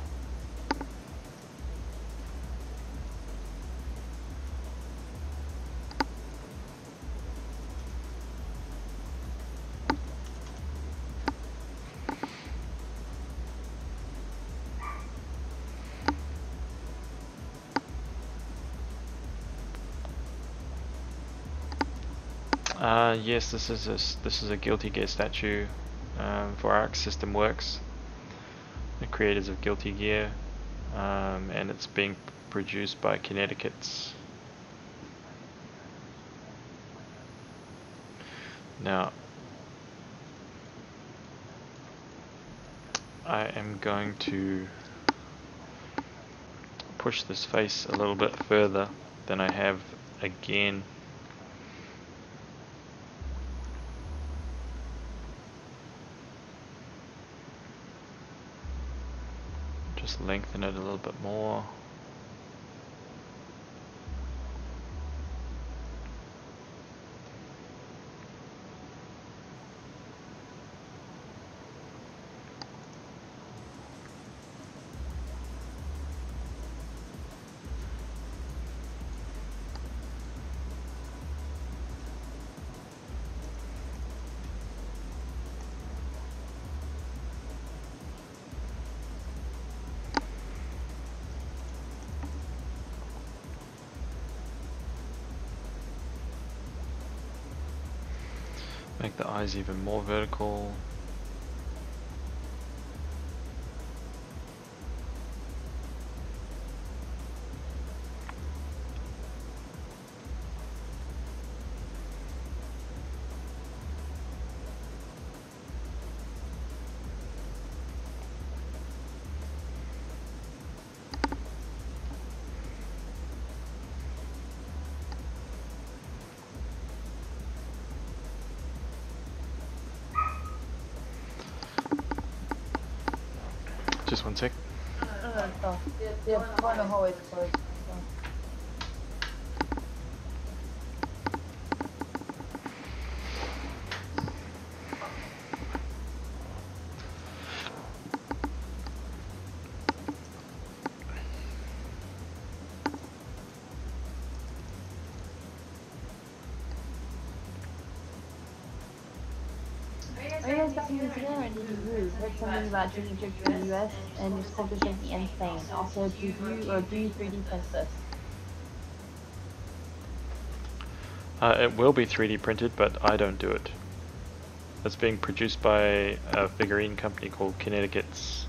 Speaker 1: Yes, this is a Guilty Gear statue for Arc System Works, the creators of Guilty Gear, and it's being produced by Connecticut's. Now, I am going to push this face a little bit further than I have again. Just lengthen it a little bit more. Make the eyes even more vertical. Just one sec.
Speaker 2: Oh, the final hallway is closed. Are you guys back in New Zealand or did you move? Heard something about taking trips to the US and your sculptors making insane. Also, do you 3D print this?
Speaker 1: It will be 3D printed, but I don't do it. It's being produced by a figurine company called Connecticut's.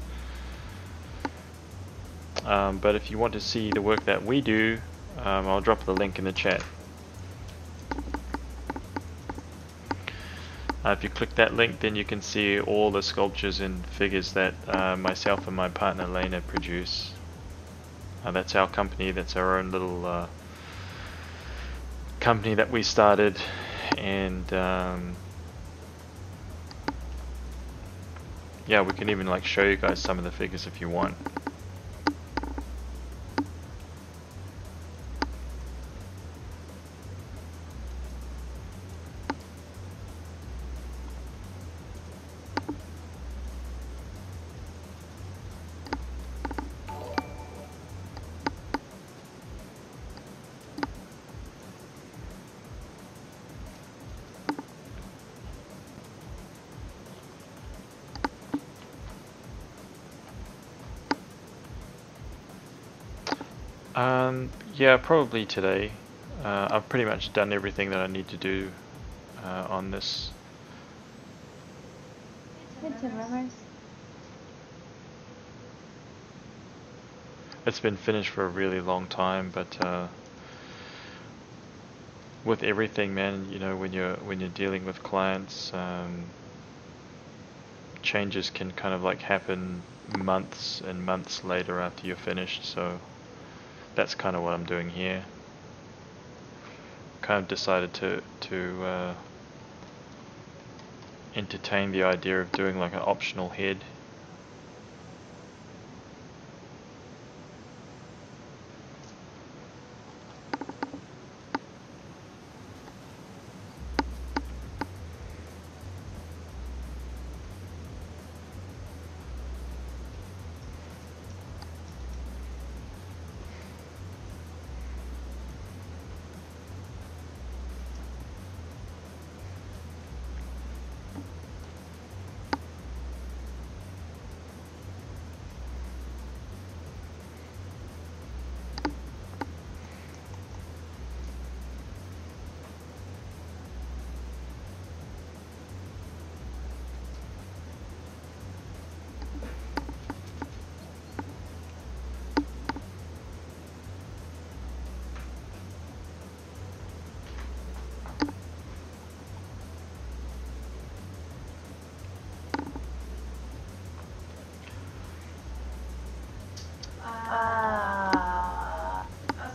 Speaker 1: But if you want to see the work that we do, I'll drop the link in the chat. If you click that link, then you can see all the sculptures and figures that myself and my partner Lena produce. That's our company, that's our own little company that we started, and yeah, we can even like show you guys some of the figures if you want. Yeah, probably today. I've pretty much done everything that I need to do on this. It's been finished for a really long time, but with everything, man, you know, when you're dealing with clients, changes can kind of like happen months and months later after you're finished, so that's kind of what I'm doing here. Kind of decided to entertain the idea of doing like an optional head.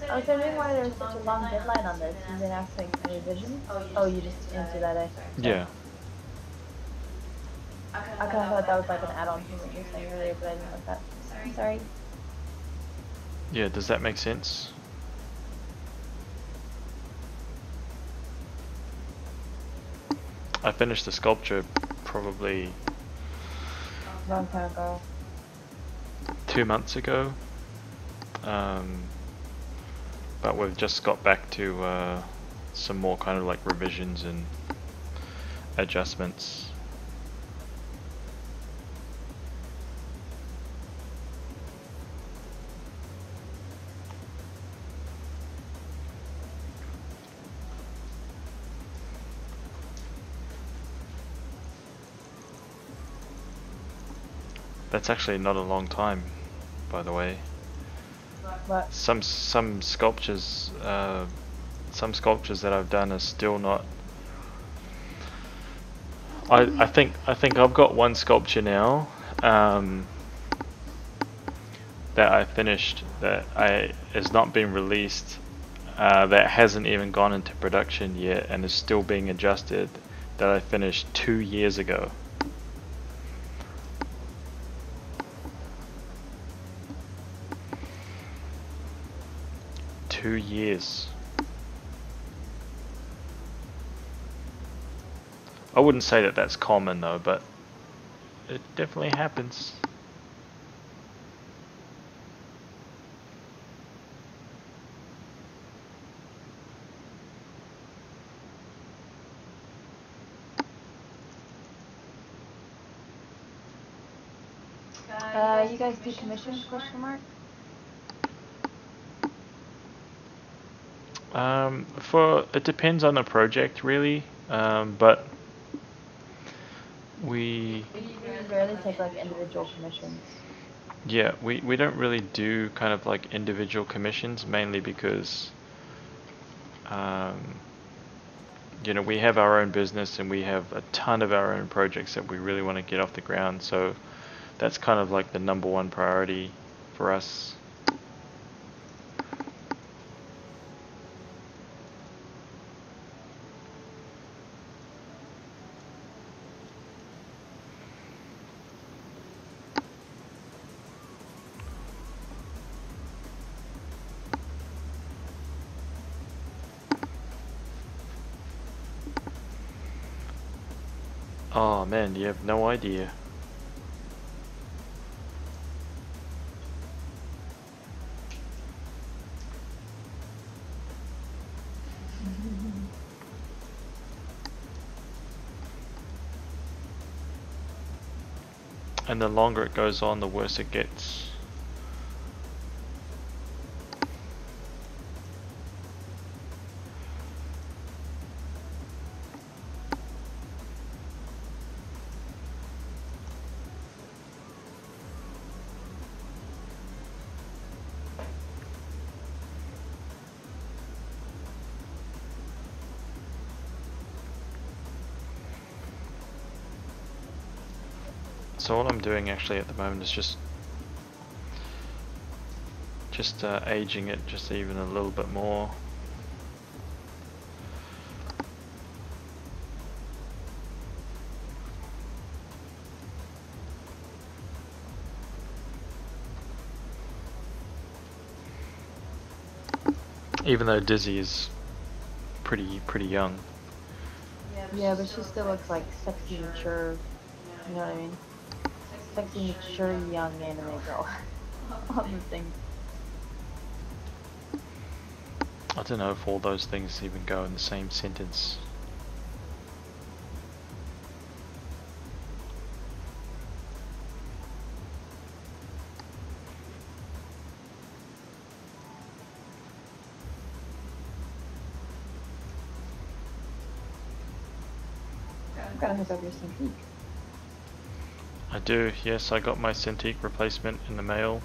Speaker 2: I was wondering why there was such a long deadline on this. You've been asking for revisions? Oh, you just answered that, eh?
Speaker 1: Yeah.
Speaker 2: I kind of thought that was like an add-on to what you were saying earlier, but I didn't like that. I'm sorry.
Speaker 1: Yeah, does that make sense? I finished the sculpture probably
Speaker 2: Long time ago.
Speaker 1: 2 months ago. But we've just got back to some more kind of like revisions and adjustments. That's actually not a long time, by the way.
Speaker 2: But
Speaker 1: Some sculptures that I've done are still not. I think I've got one sculpture now that I finished that has not been released, that hasn't even gone into production yet and is still being adjusted, that I finished 2 years ago. Two years. I wouldn't say that that's common though, but it definitely happens.
Speaker 2: you guys do commissions, question mark?
Speaker 1: It depends on the project really, but We
Speaker 2: rarely take like individual commissions.
Speaker 1: Yeah, we don't really do kind of like individual commissions, mainly because you know, we have our own business and we have a ton of our own projects that we really want to get off the ground, so that's kind of like the #1 priority for us. Oh man, you have no idea. And the longer it goes on, the worse it gets. So all I'm doing actually at the moment is just aging it just even a little bit more. Even though Dizzy is pretty young.
Speaker 2: Yeah, but she still looks like sexy, mature. You know what I mean? Sexy, mature, young anime girl. All the things.
Speaker 1: I don't know if all those things even go in the same sentence.
Speaker 2: I'm gonna hook up your Cintiq.
Speaker 1: I do, yes, I got my Cintiq replacement in the mail.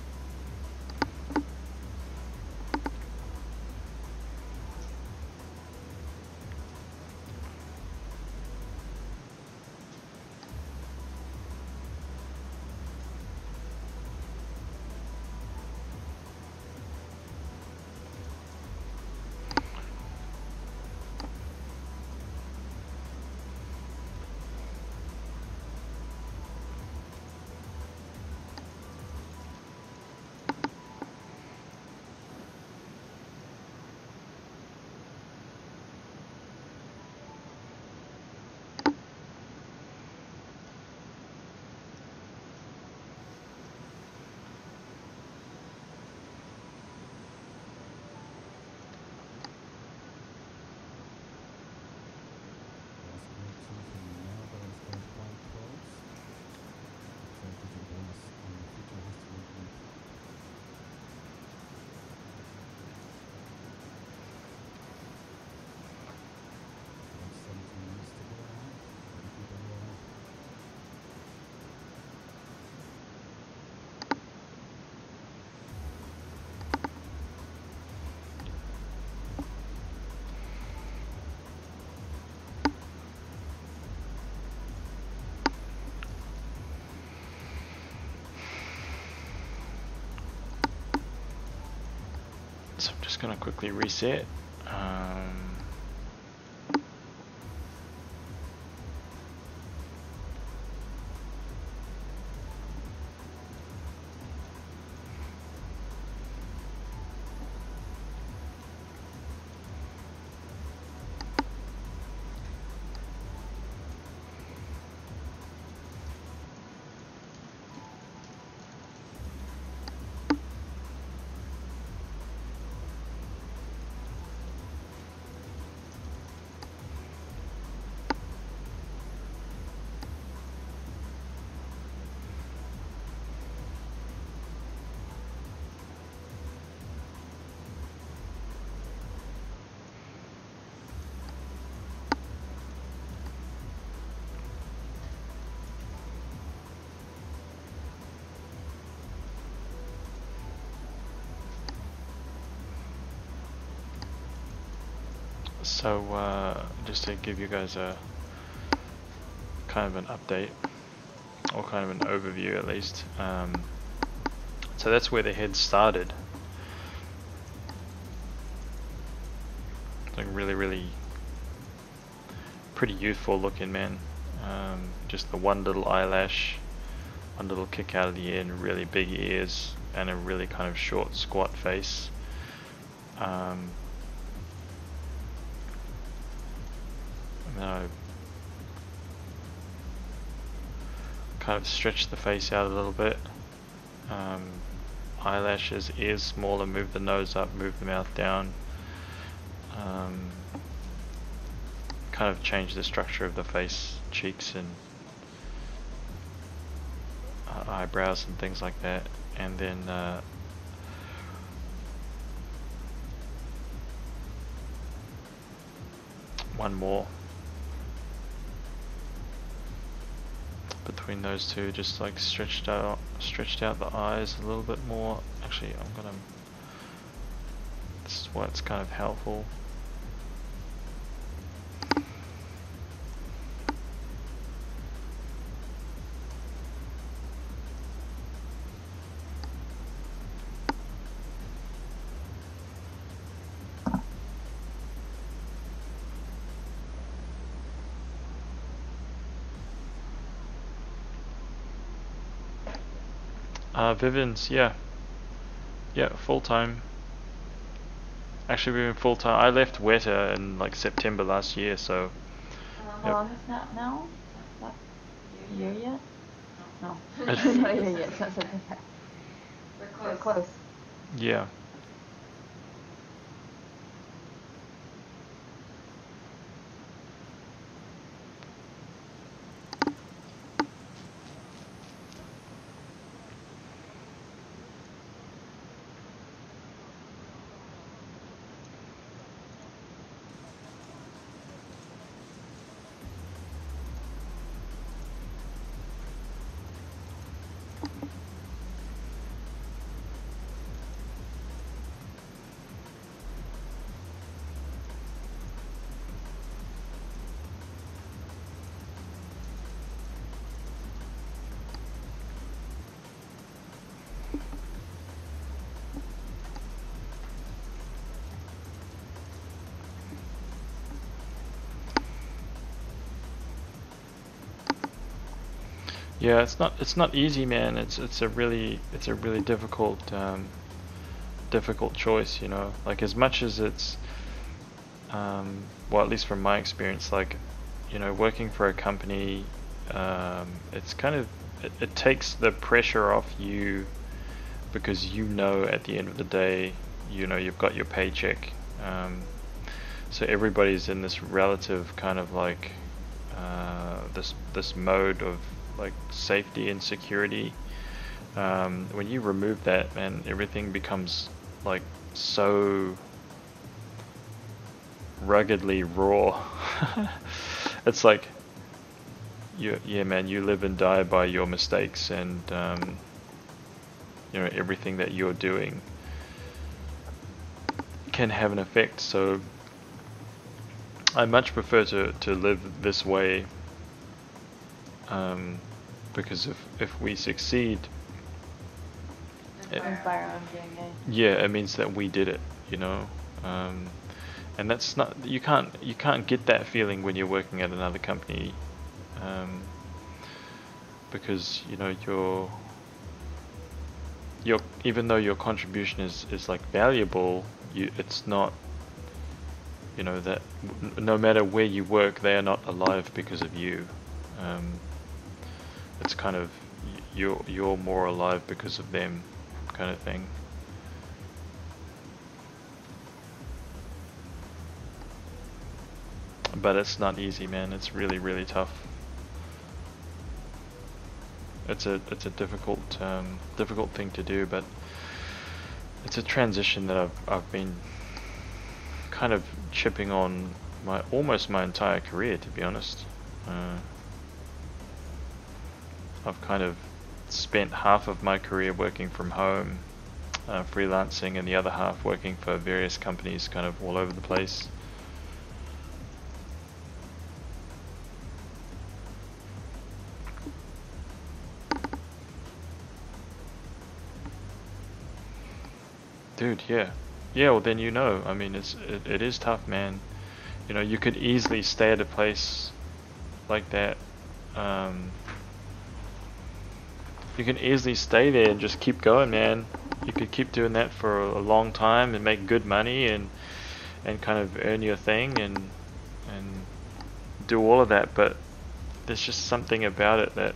Speaker 1: So I'm just going to quickly reset. So just to give you guys a kind of an update, or kind of an overview at least. So that's where the head started. Like really pretty youthful looking, man. Just the one little eyelash, one little kick out of the ear, and really big ears, and a really kind of short squat face. And then I kind of stretch the face out a little bit. Eyelashes, ears smaller, move the nose up, move the mouth down. Kind of change the structure of the face, cheeks and eyebrows and things like that. And then one more between those two, just like stretched out the eyes a little bit more. Actually, this is why it's kind of helpful. Vivens, yeah, full time. Actually, we've been full time. I left Weta in like September last year, so.
Speaker 2: How long is that now? Not a year yet? No, not a year yet. It's not September. We're close.
Speaker 1: Yeah. Yeah, it's not easy, man. It's a really difficult difficult choice, you know. Like, as much as it's well, at least from my experience, like, you know, working for a company, it's kind of it takes the pressure off you, because you know at the end of the day, you know, you've got your paycheck. So everybody's in this relative kind of like this mode of like safety and security. When you remove that, man, everything becomes like so ruggedly raw. It's like, yeah, man, you live and die by your mistakes, and you know, everything that you're doing can have an effect. So I much prefer to live this way, because if we succeed, yeah, it means that we did it, you know. And that's not, you can't get that feeling when you're working at another company, because, you know, your even though your contribution is like valuable, it's not, you know, that no matter where you work, they are not alive because of you. It's kind of you're more alive because of them, kind of thing. But it's not easy, man. It's really tough. It's a difficult difficult thing to do, but it's a transition that I've been kind of chipping on almost my entire career, to be honest. I've kind of spent half of my career working from home, freelancing, and the other half working for various companies kind of all over the place. Dude, yeah. Yeah, well then you know. I mean, it is tough, man. You know, you could easily stay at a place like that. Um, you can easily stay there and just keep going, man. You could keep doing that for a long time and make good money and kind of earn your thing and do all of that, but there's just something about it that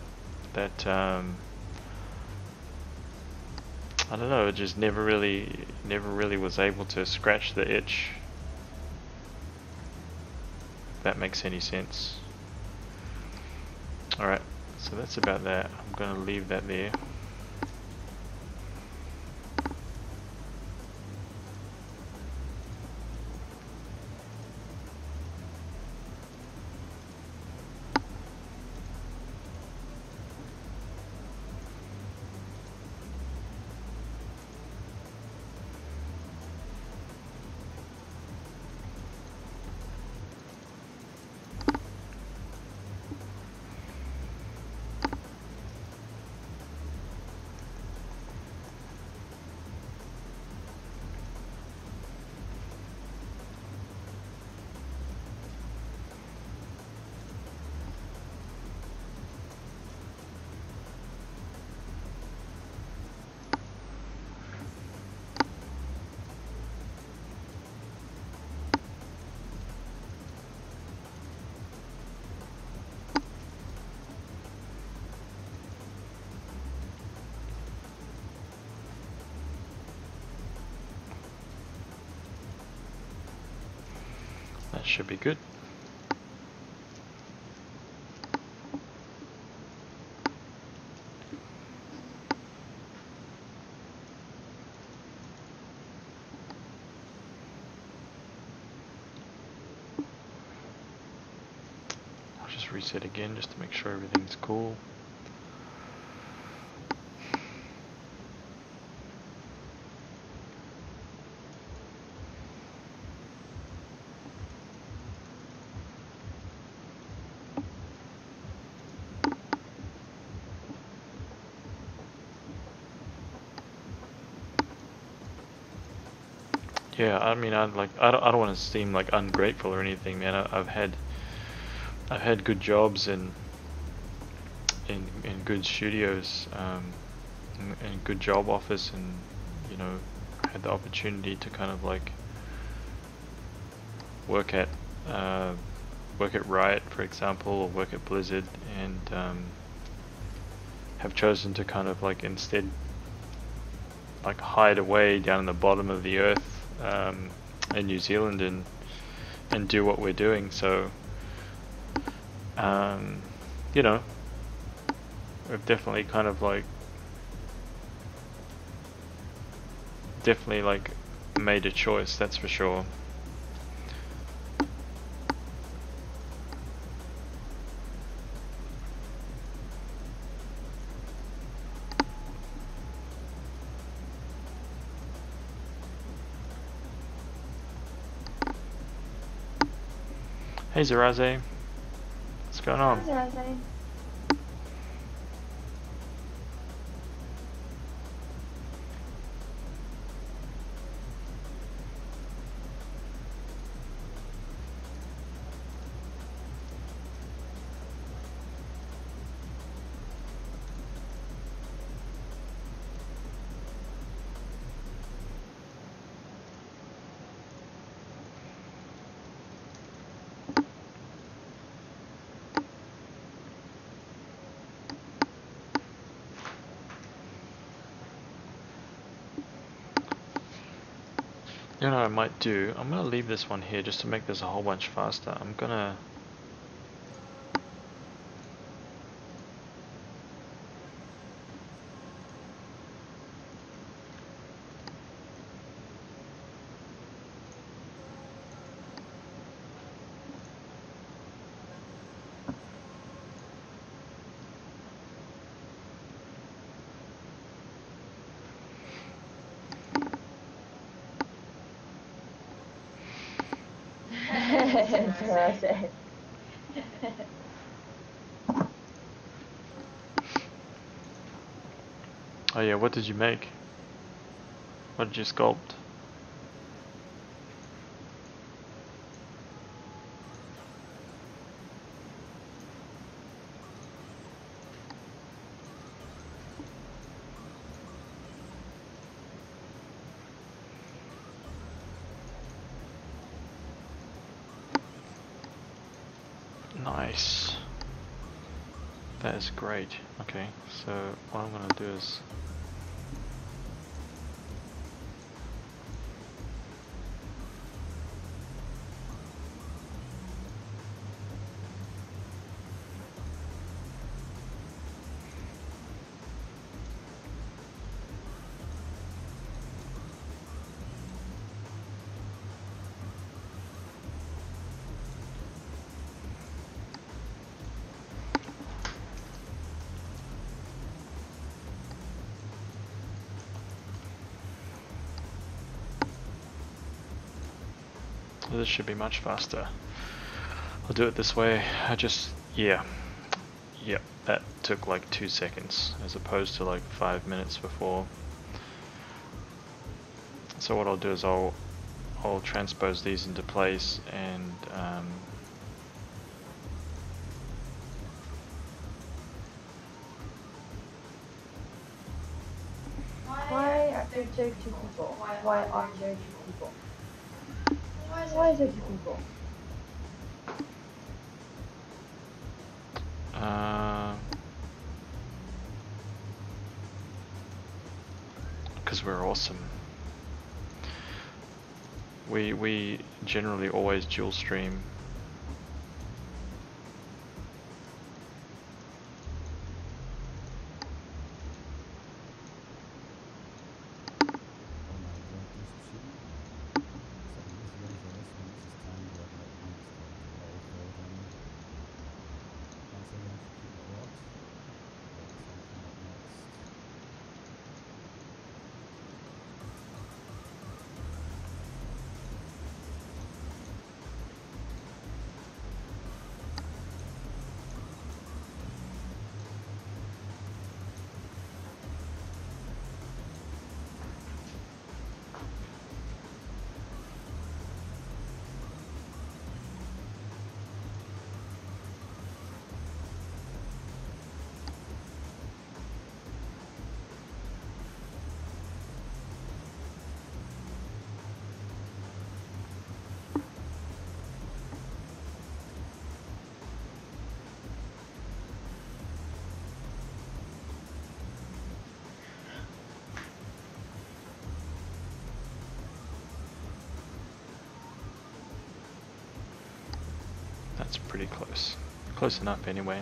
Speaker 1: I don't know, it just never really was able to scratch the itch. If that makes any sense. Alright, so that's about that. I'm gonna leave that there. That should be good. I'll just reset again just to make sure everything's cool. Yeah, I mean, I don't want to seem like ungrateful or anything, man. I've had good jobs in good studios, and good job offers, and you know, had the opportunity to kind of like work at Riot, for example, or work at Blizzard, and have chosen to kind of like instead like hide away down in the bottom of the earth in New Zealand and do what we're doing. So you know, we've definitely kind of like made a choice, that's for sure. Hey Zaraze, what's going on?
Speaker 2: Hi, Zaraze.
Speaker 1: You know what I might do? I'm gonna leave this one here just to make this a whole bunch faster. I'm gonna
Speaker 2: Zaraze.
Speaker 1: oh yeah, what did you make? What did you sculpt? Nice. That is great. Okay, so what I'm gonna do is this should be much faster. I'll do it this way. Yeah, that took like 2 seconds as opposed to like 5 minutes before. So what I'll do is I'll transpose these into place and
Speaker 2: Why are there two people? Why are there two people? Why is there two people?
Speaker 1: Because we're awesome. We generally always dual stream. That's pretty close. Close enough anyway.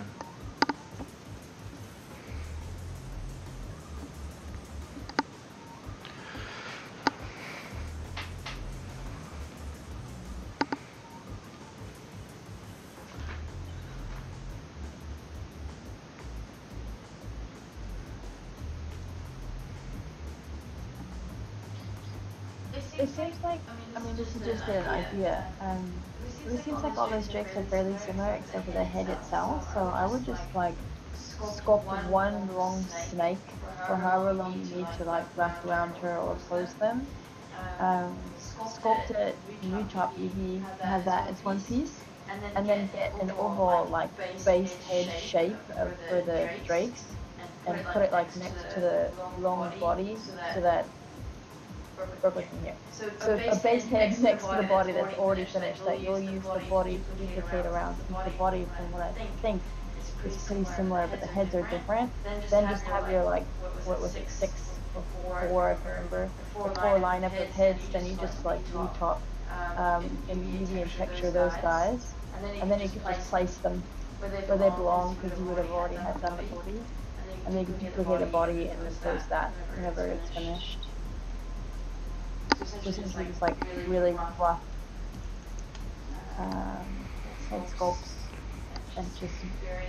Speaker 2: It seems like, I mean, this is just an idea. It seems like all those drakes are fairly similar except for the head itself. So I would just like sculpt one long snake for however long you need to like wrap around her or close them. Sculpt it, retop Eevee, have that as one piece, and then get an overall like base head shape for the drakes and put it like next to the long body so that here. So a base head next to the body that's already finished that you'll use the body to duplicate around. Because the body, from what I think, is pretty similar, but the heads are different. Then just have your like, what was it, 6 or 4, I can't remember, the 4 lineup of heads. Then you just like retop and easy and texture those guys, and then you can just place them where they belong because you would have already had done the body, and then you can duplicate the body and then close that whenever it's finished. Just these like really rough head sculpts and just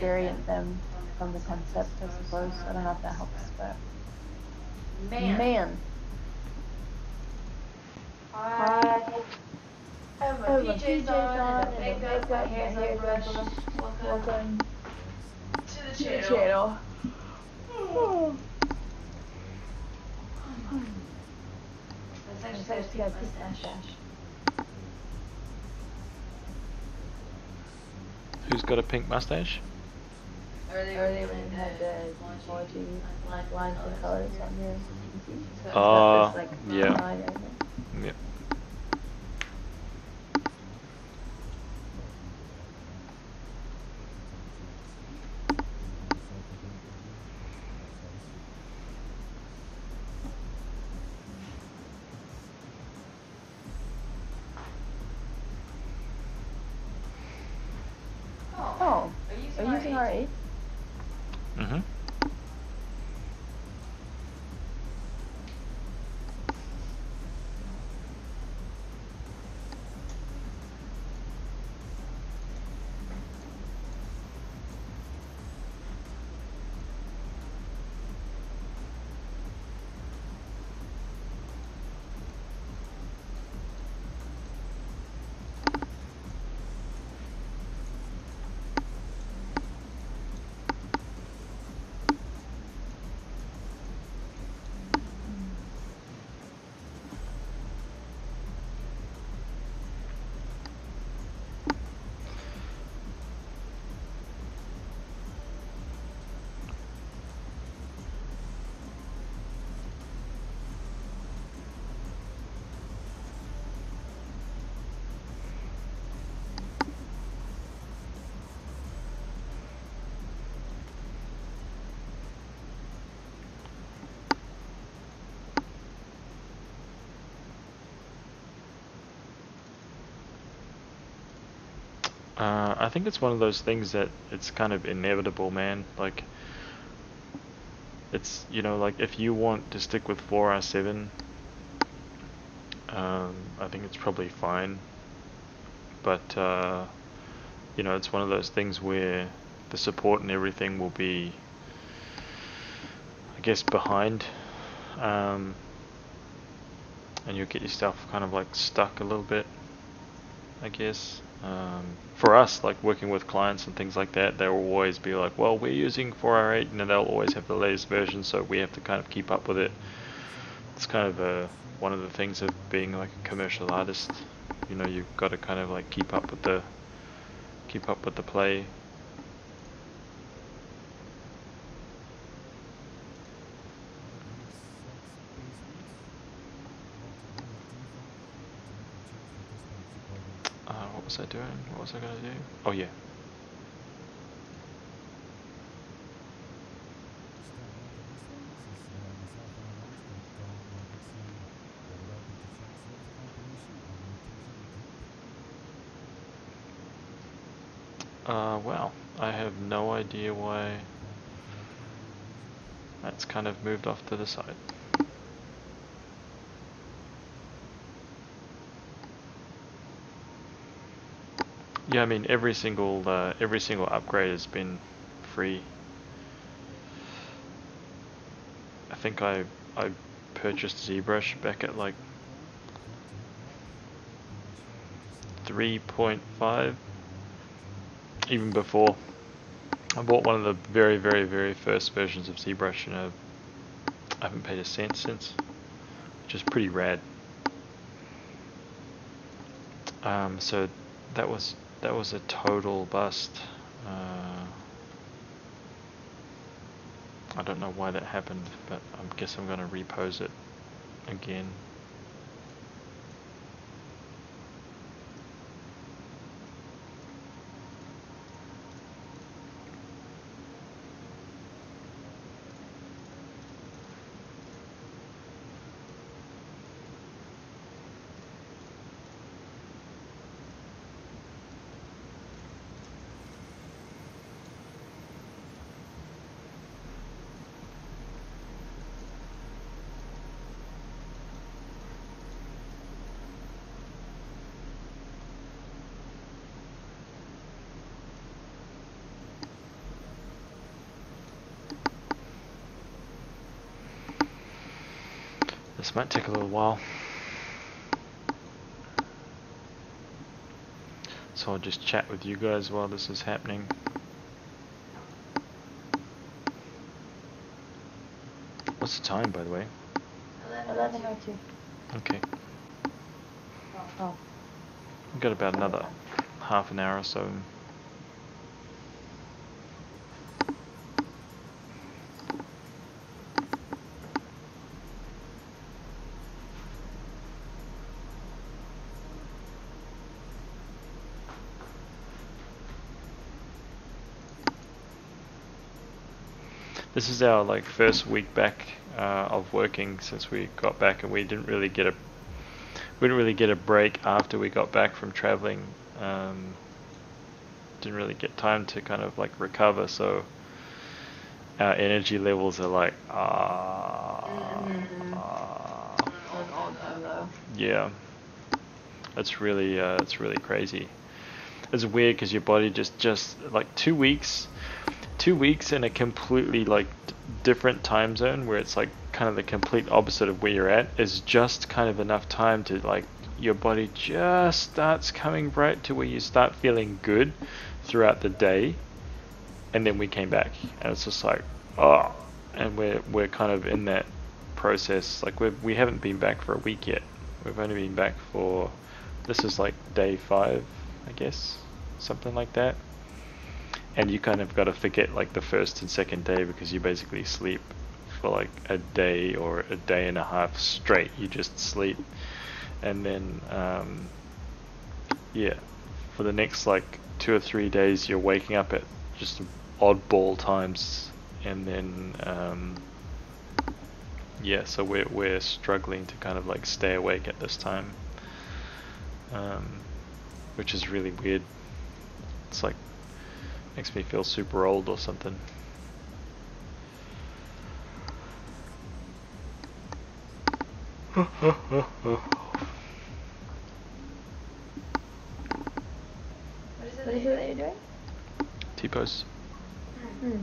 Speaker 2: variant them from the concept, I suppose. I don't know if that helps, but man. Hi. I have my PJs on and a makeup, my hair's brushed. Welcome to the channel. Looks like she's got a pink mustache.
Speaker 1: Who's got a pink mustache?
Speaker 2: Earlier when you had the typology, like lines and colors on your PC. It's
Speaker 1: Oh,
Speaker 2: got this, like,
Speaker 1: yeah.
Speaker 2: line right here.
Speaker 1: Yep.
Speaker 2: Oh, are you using R8?
Speaker 1: Mm-hmm. I think it's one of those things that it's kind of inevitable, man. Like, it's, you know, like if you want to stick with 4R7, I think it's probably fine. But, you know, it's one of those things where the support and everything will be, I guess, behind. And you'll get yourself kind of like stuck a little bit, I guess. For us, like working with clients and things like that, they'll always be like, well, we're using 4R8, and they'll always have the latest version, so we have to kind of keep up with it. It's kind of one of the things of being like a commercial artist. You know, you've got to kind of like keep up with the play. What was I doing? What was I gonna do? Oh yeah. Well, I have no idea why that's kind of moved off to the side. Yeah, I mean every single upgrade has been free. I think I purchased ZBrush back at like 3.5, even before. I bought one of the very, very, very first versions of ZBrush, and I haven't paid a cent since, which is pretty rad. So that was a total bust. I don't know why that happened, but I guess I'm gonna repose it again. This might take a little while, so I'll just chat with you guys while this is happening. What's the time, by the way?
Speaker 2: 11:02.
Speaker 1: Okay.
Speaker 2: Oh.
Speaker 1: We've got about another half an hour or so. This is our like first week back of working since we got back, and we didn't really get a break after we got back from traveling. Didn't really get time to kind of like recover, so our energy levels are like yeah, it's really crazy. It's weird because your body just like 2 weeks in a completely like different time zone where it's like kind of the complete opposite of where you're at is just kind of enough time to like your body just starts coming right to where you start feeling good throughout the day, and then we came back and it's just like oh, and we're kind of in that process. Like we haven't been back for a week yet. We've only been back for, this is like day 5, I guess, something like that. And you kind of got to forget like the first and second day because you basically sleep for like a day or a day and a half straight. You just sleep, and then yeah, for the next like 2 or 3 days you're waking up at just oddball times, and then yeah, so we're struggling to kind of like stay awake at this time, which is really weird. It's like makes me feel super old or something.
Speaker 2: What is it that you're doing?
Speaker 1: T-pose.
Speaker 2: Hmm.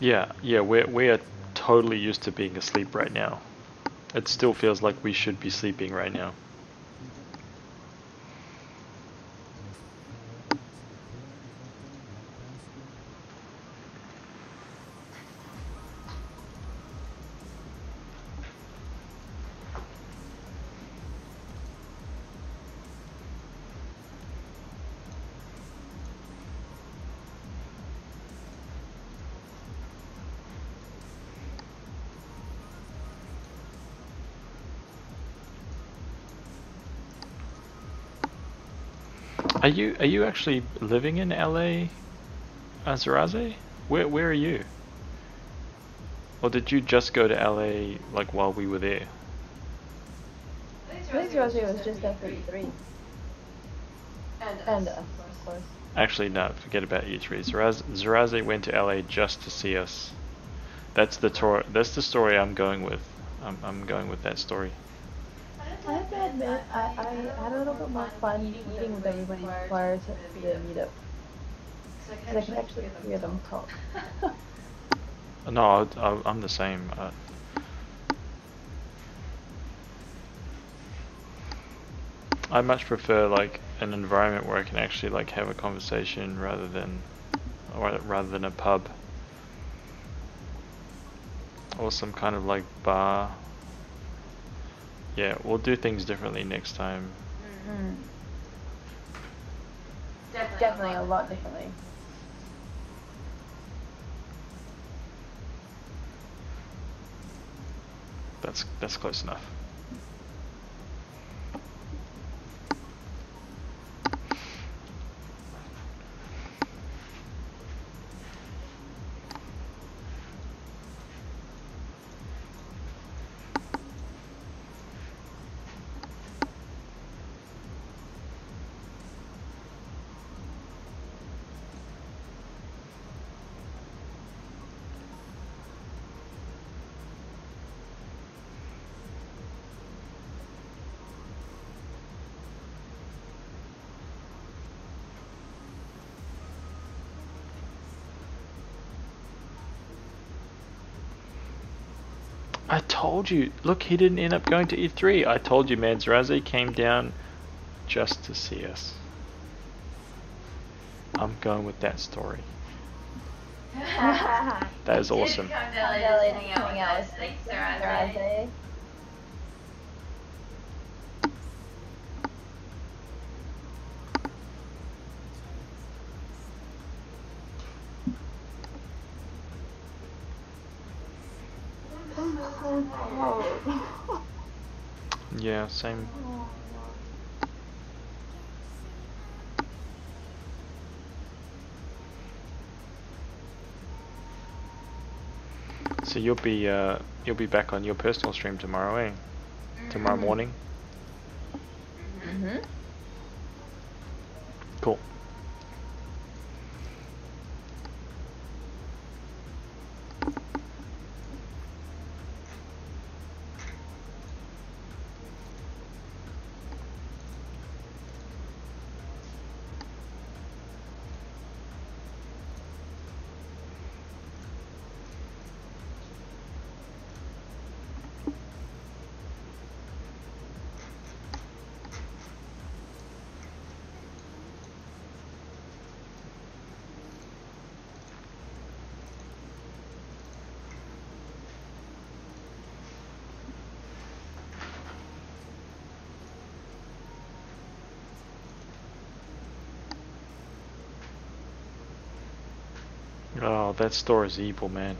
Speaker 1: Yeah, we are totally used to being asleep right now. It still feels like we should be sleeping right now. Are you actually living in LA, Zeraze? Where are you? Or did you just go to LA like while we were there?
Speaker 2: I think Rosie was just at 33. And us, of course.
Speaker 1: Actually, no, forget about you three. Zeraze went to LA just to see us. That's the tour. That's the story I'm going with. I'm going with that story.
Speaker 2: I have to admit, I had a little bit more fun meeting with everybody prior to the meetup. Because I could actually hear them talk.
Speaker 1: No, I'm the same. I much prefer like an environment where I can actually like have a conversation rather than a pub or some kind of like bar. Yeah, we'll do things differently next time.
Speaker 2: Mm-hmm. Definitely a lot differently.
Speaker 1: That's close enough. I told you. Look, he didn't end up going to E3. I told you, man. Zraze came down just to see us. I'm going with that story. That is awesome.
Speaker 2: Coming out with Zraze.
Speaker 1: Yeah, same. So you'll be back on your personal stream tomorrow, eh? Tomorrow morning. Cool. Oh, that store is evil, man.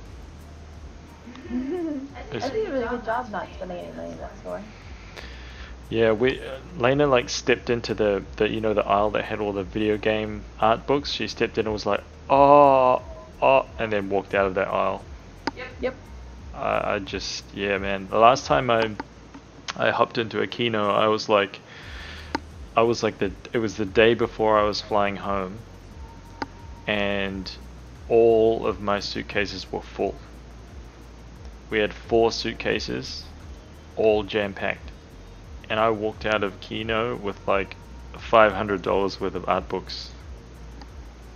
Speaker 2: I think you did a really good job not spending any money in that store.
Speaker 1: Yeah, Lena like stepped into the you know the aisle that had all the video game art books. She stepped in and was like, oh, and then walked out of that aisle.
Speaker 2: Yep.
Speaker 1: I just, yeah, man. The last time I hopped into a kino, it was it was the day before I was flying home, and all of my suitcases were full. We had 4 suitcases, all jam-packed, and I walked out of kino with like $500 worth of art books.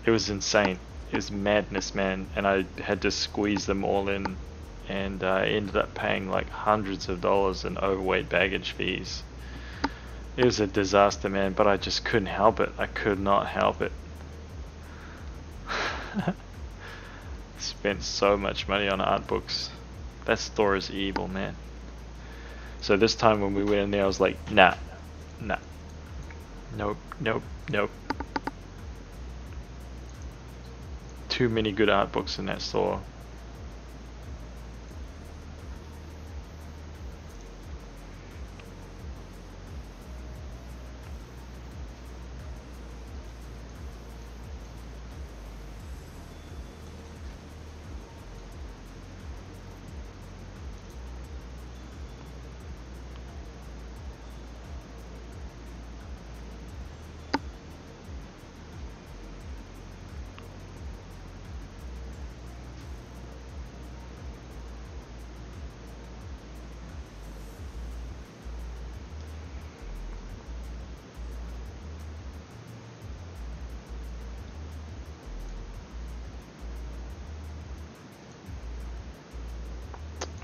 Speaker 1: It was insane. It was madness, man, and I had to squeeze them all in, and I ended up paying like hundreds of dollars in overweight baggage fees. It was a disaster, man, but I just couldn't help it. I could not help it. Spent so much money on art books. That store is evil, man. So this time when we went in there, I was like, nah. Nope. Too many good art books in that store.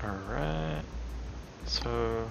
Speaker 1: Alright, so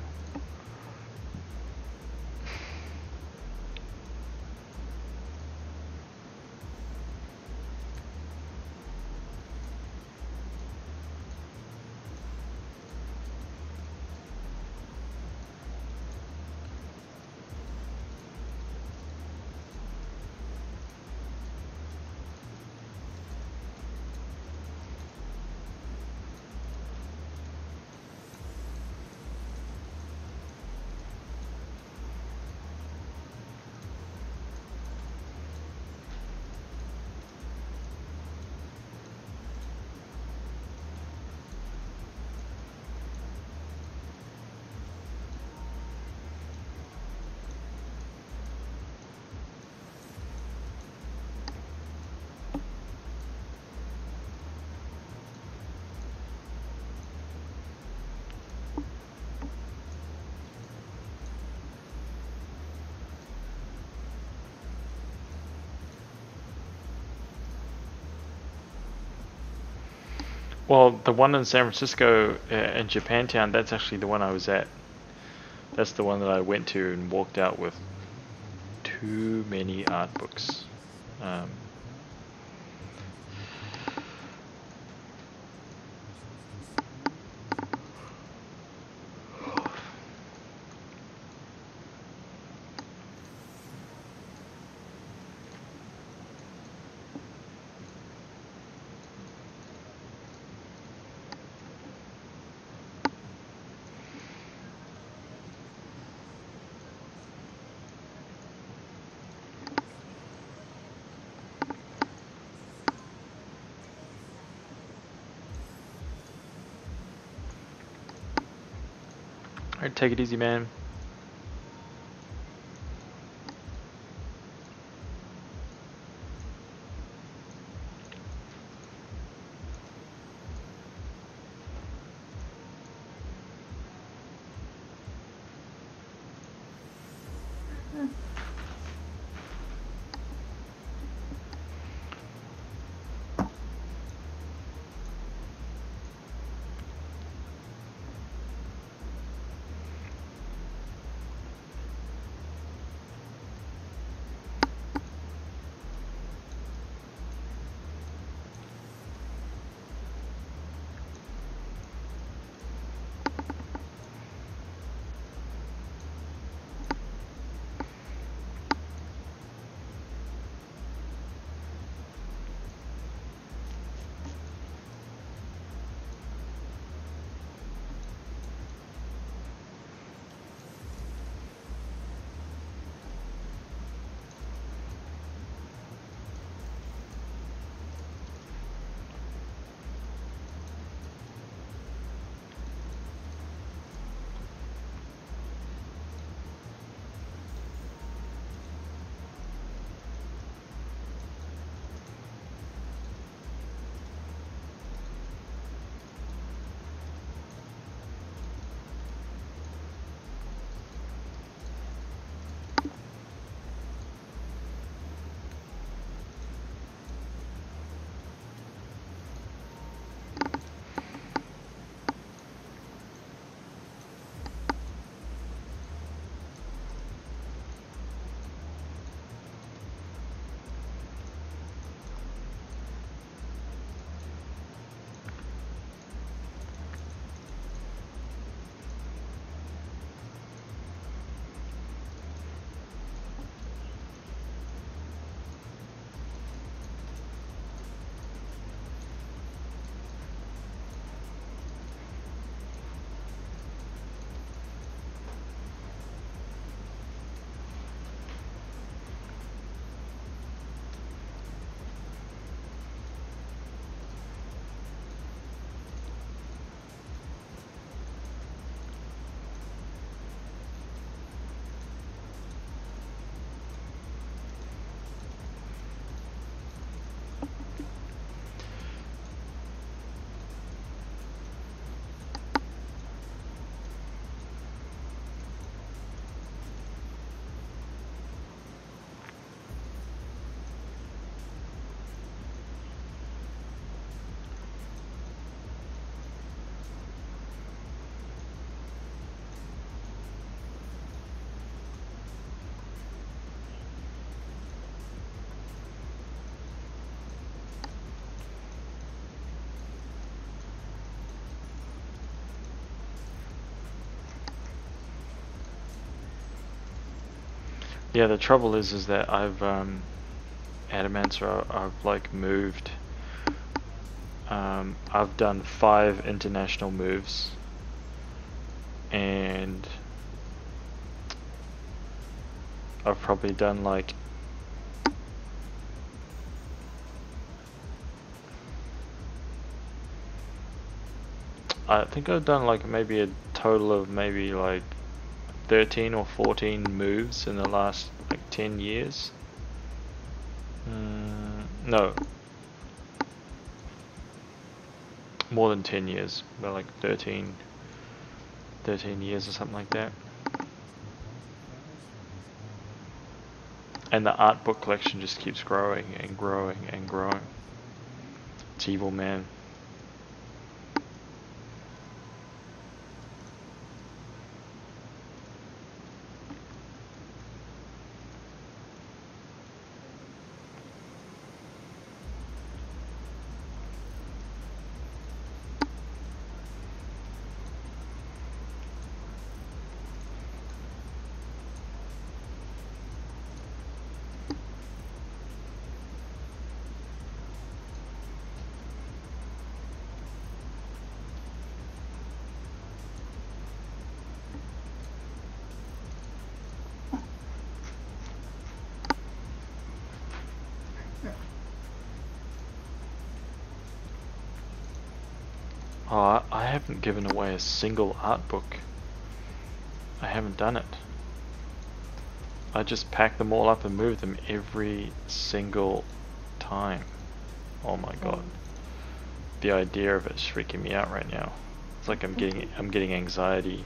Speaker 1: Well, the one in San Francisco in Japantown, that's actually the one I was at. That's the one that I went to and walked out with too many art books. Alright, take it easy, man. Yeah, the trouble is that I've Adamancer, I've like moved. I've done 5 international moves, and I've probably done like I think I've done like maybe a total of maybe like 13 or 14 moves in the last like 10 years. No, more than 10 years, but like 13 years or something like that. And the art book collection just keeps growing and growing and growing. It's evil, man. Oh, I haven't given away a single art book. I haven't done it. I just pack them all up and move them every single time. Oh my god. The idea of it's freaking me out right now. It's like I'm getting anxiety.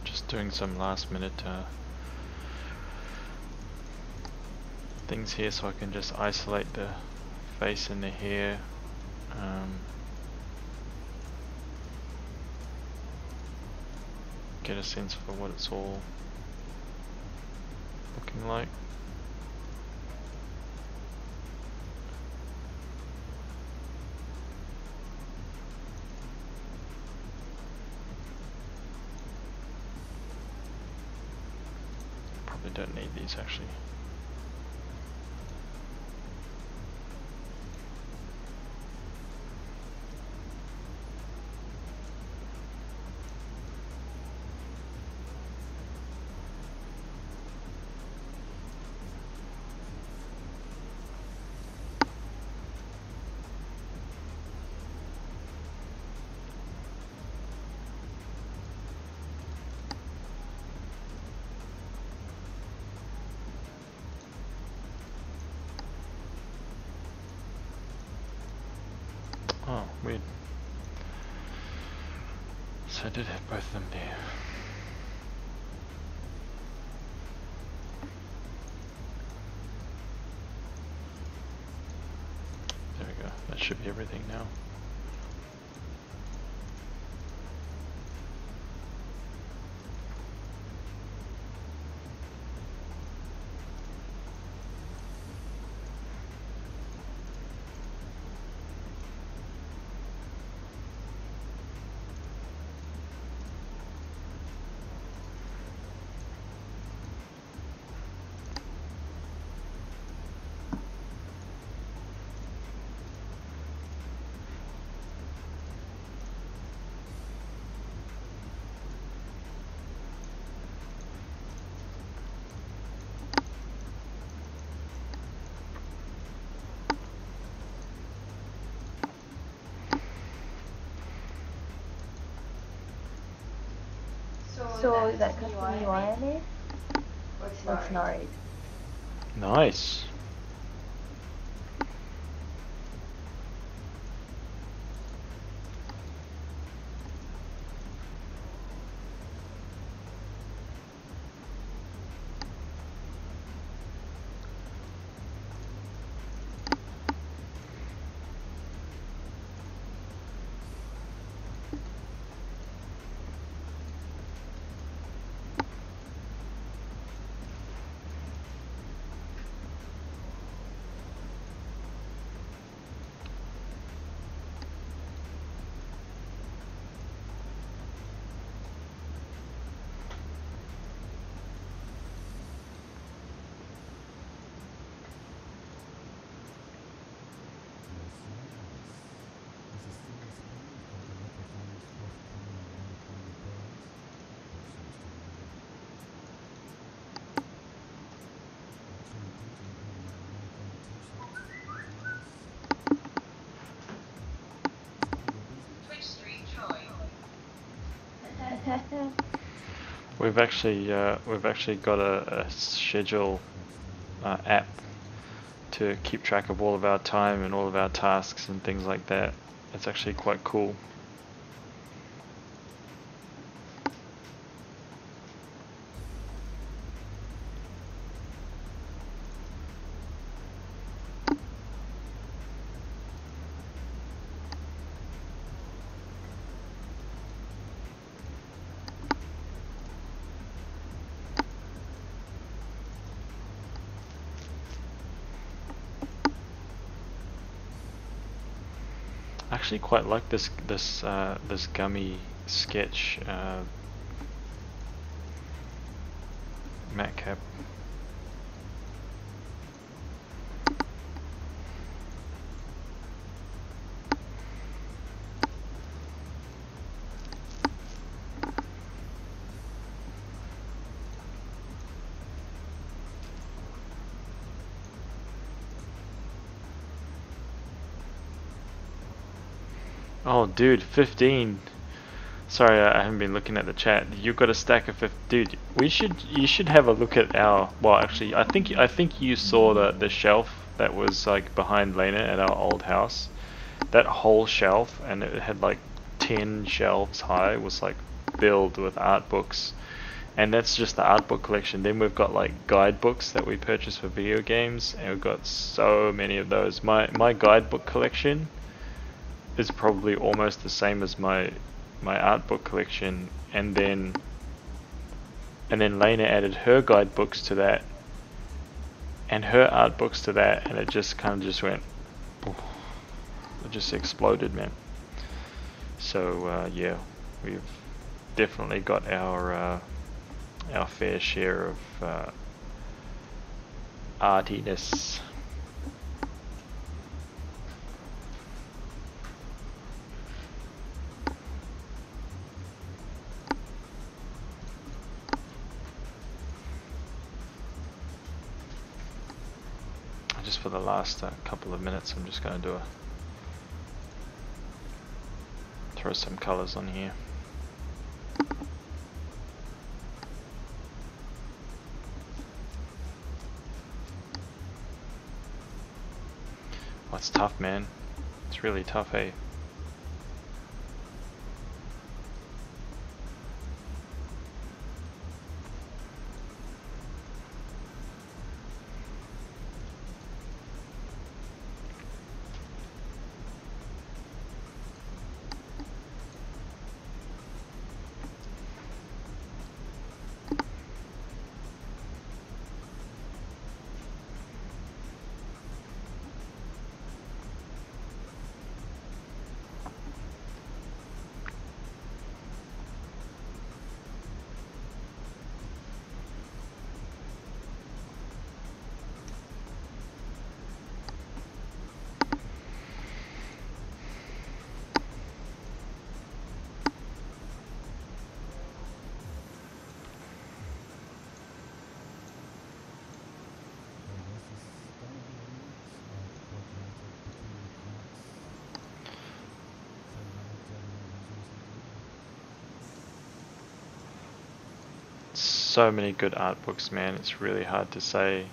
Speaker 1: Just doing some last minute things here so I can just isolate the face and the hair. Get a sense for what it's all looking like. Probably don't need these actually. Oh, weird. So I did have both of them there. There we go. That should be everything now.
Speaker 2: So is that custom UI I made? Or it's not right?
Speaker 1: Nice. we've actually got a schedule app to keep track of all of our time and all of our tasks and things like that. It's actually quite cool. I actually quite like this gummy sketch matte cap. Oh, dude, 15. Sorry, I haven't been looking at the chat. You've got a stack of 50. Dude, you should have a look at our. Well, actually, I think you saw the shelf that was like behind Lena at our old house. That whole shelf, and it had like 10 shelves high, was like filled with art books. And that's just the art book collection. Then we've got like guidebooks that we purchase for video games, and we've got so many of those. My guidebook collection is probably almost the same as my art book collection, and then Lena added her guidebooks to that and her art books to that, and it just kind of just went, it just exploded, man. So yeah, we've definitely got our fair share of artiness. Just for the last couple of minutes, I'm just going to throw some colors on here. Oh, it's tough, man. It's really tough, eh? So many good art books, man. It's really hard to say.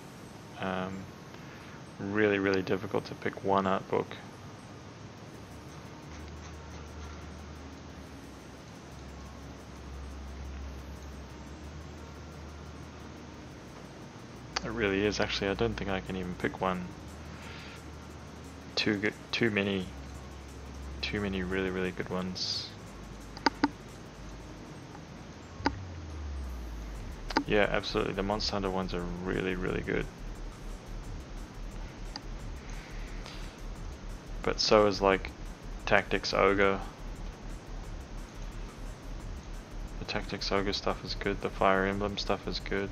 Speaker 1: Really difficult to pick one art book. It really is. Actually, I don't think I can even pick one. Too many really good ones. Yeah, absolutely. The Monster Hunter ones are really good. But so is like Tactics Ogre. The Tactics Ogre stuff is good. The Fire Emblem stuff is good.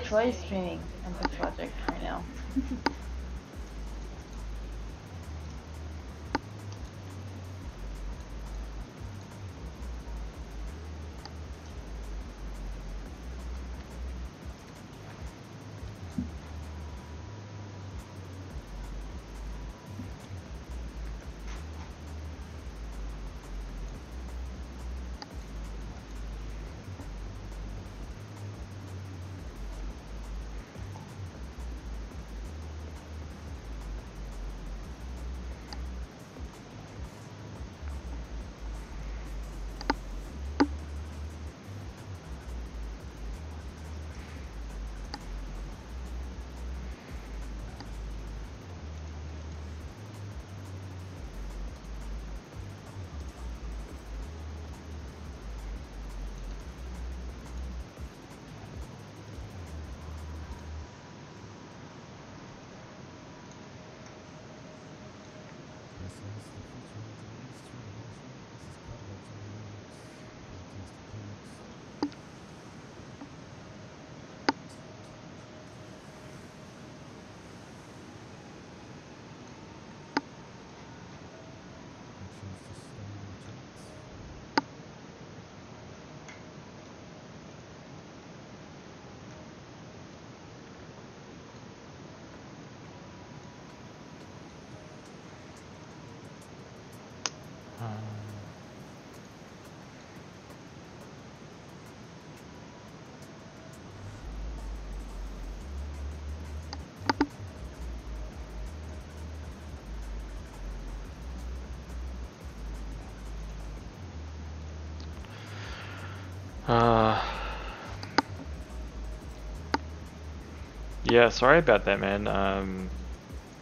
Speaker 2: Troy's streaming on this project right now.
Speaker 1: Yeah, sorry about that, man.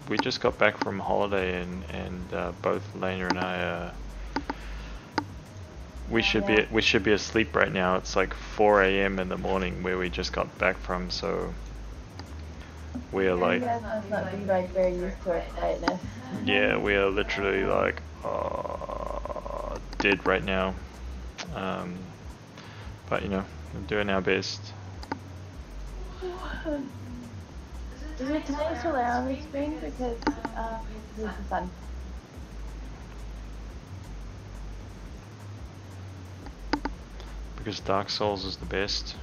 Speaker 1: We just got back from holiday, and both Lena and I, we should be asleep right now. It's like 4 a.m. in the morning where we just got back from, so we are like,
Speaker 2: You guys must not be like very used to our quietness.
Speaker 1: yeah, we are literally like dead right now. But you know, we're doing our best.
Speaker 2: Is it tiny solar on the screen? Because this is the sun.
Speaker 1: Because Dark Souls is the best.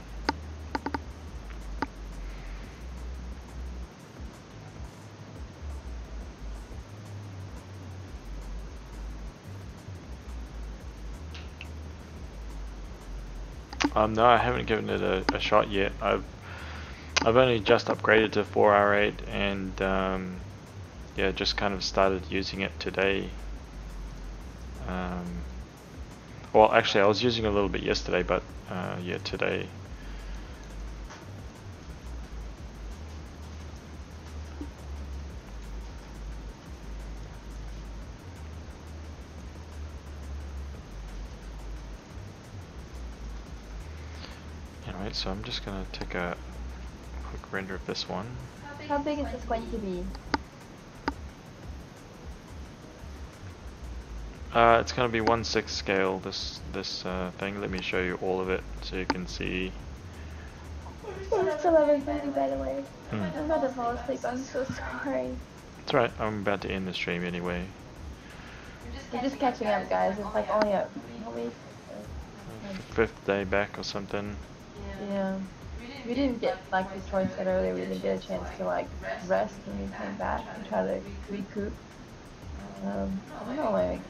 Speaker 1: No, I haven't given it a shot yet. I've only just upgraded to 4R8 and yeah, just kind of started using it today. Well, actually, I was using a little bit yesterday, but yeah, today. Alright, so I'm just gonna take a quick render of this one.
Speaker 2: How big is this going to be?
Speaker 1: It's gonna be 1/6 scale. This thing. Let me show you all of it so you can see.
Speaker 2: Oh, it's 11:30, by the way. I'm about to fall asleep. I'm so sorry.
Speaker 1: It's alright. I'm about to end the stream anyway.
Speaker 2: We're just catching up, guys. It's like only a week.
Speaker 1: 5th day back or something.
Speaker 2: Yeah. We didn't get, like the Troy said earlier, we didn't get a chance to like rest when we came back and try to recoup. I don't know, like,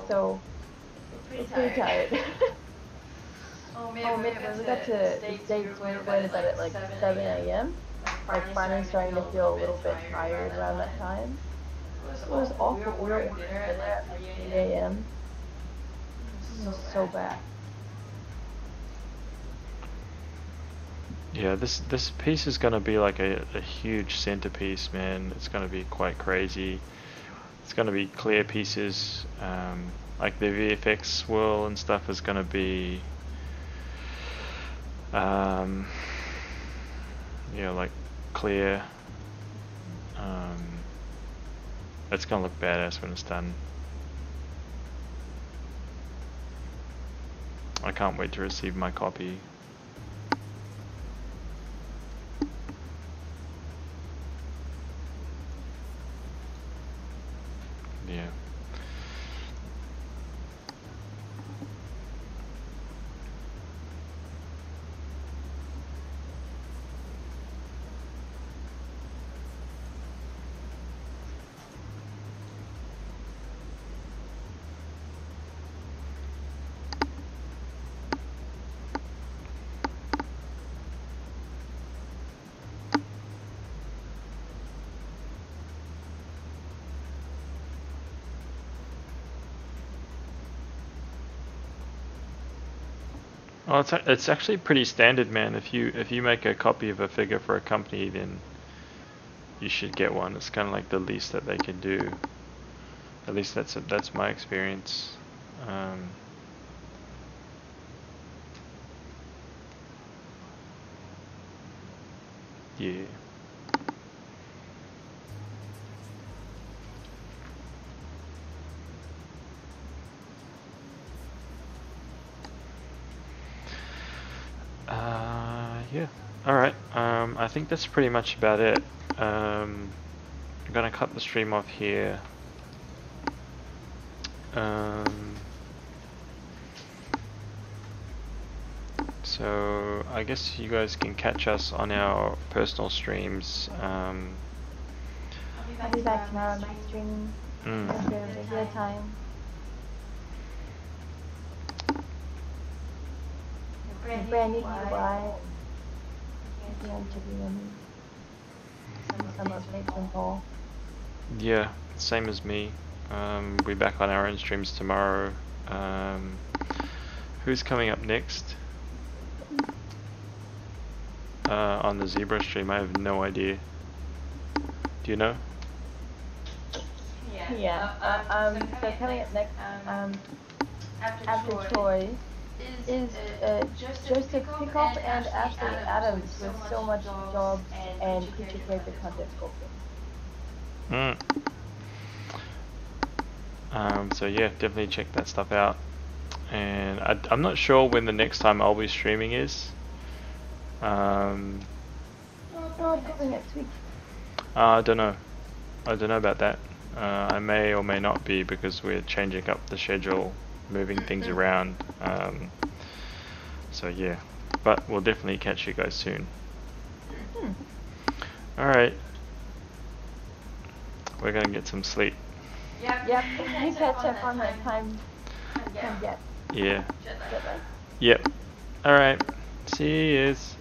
Speaker 2: so we're pretty tired. Oh man, when we got to the States, we were going to bed at like 7 a.m. Like finally starting to feel a little bit tired around that time. It was awful. We were dinner at like 8 a.m. This was so bad.
Speaker 1: Yeah, this piece is gonna be like a huge centerpiece, man. It's gonna be quite crazy. It's gonna be clear pieces. Like the VFX swirl and stuff is gonna be yeah, like clear. It's gonna look badass when it's done. I can't wait to receive my copy. Yeah. Well, it's actually pretty standard, man. If you make a copy of a figure for a company, then you should get one. It's kind of like the least that they can do. At least that's my experience. Yeah. Yeah. Alright, I think that's pretty much about it. I'm gonna cut the stream off here. So I guess you guys can catch us on our personal streams.
Speaker 2: I'll be back tomorrow on my stream. Regular time. Brand new UI. Some of Nate and Paul.
Speaker 1: Yeah, same as me. We'll be back on our own streams tomorrow. Who's coming up next? On the ZBrush stream, I have no idea. Do you know?
Speaker 2: Yeah. So coming up next, after toys, is Joseph Pickoff and Ashley Adams with so much jobs and creature character content sculpting.
Speaker 1: So yeah, definitely check that stuff out. And I'm not sure when the next time I'll be streaming is.
Speaker 2: Probably next week.
Speaker 1: I don't know. I don't know about that. I may or may not be because we're changing up the schedule, moving things around. So yeah, but we'll definitely catch you guys soon. Alright. We're gonna get some sleep.
Speaker 2: Yep. You catch up on that time yet.
Speaker 1: Yeah. Yep. Alright. See yous.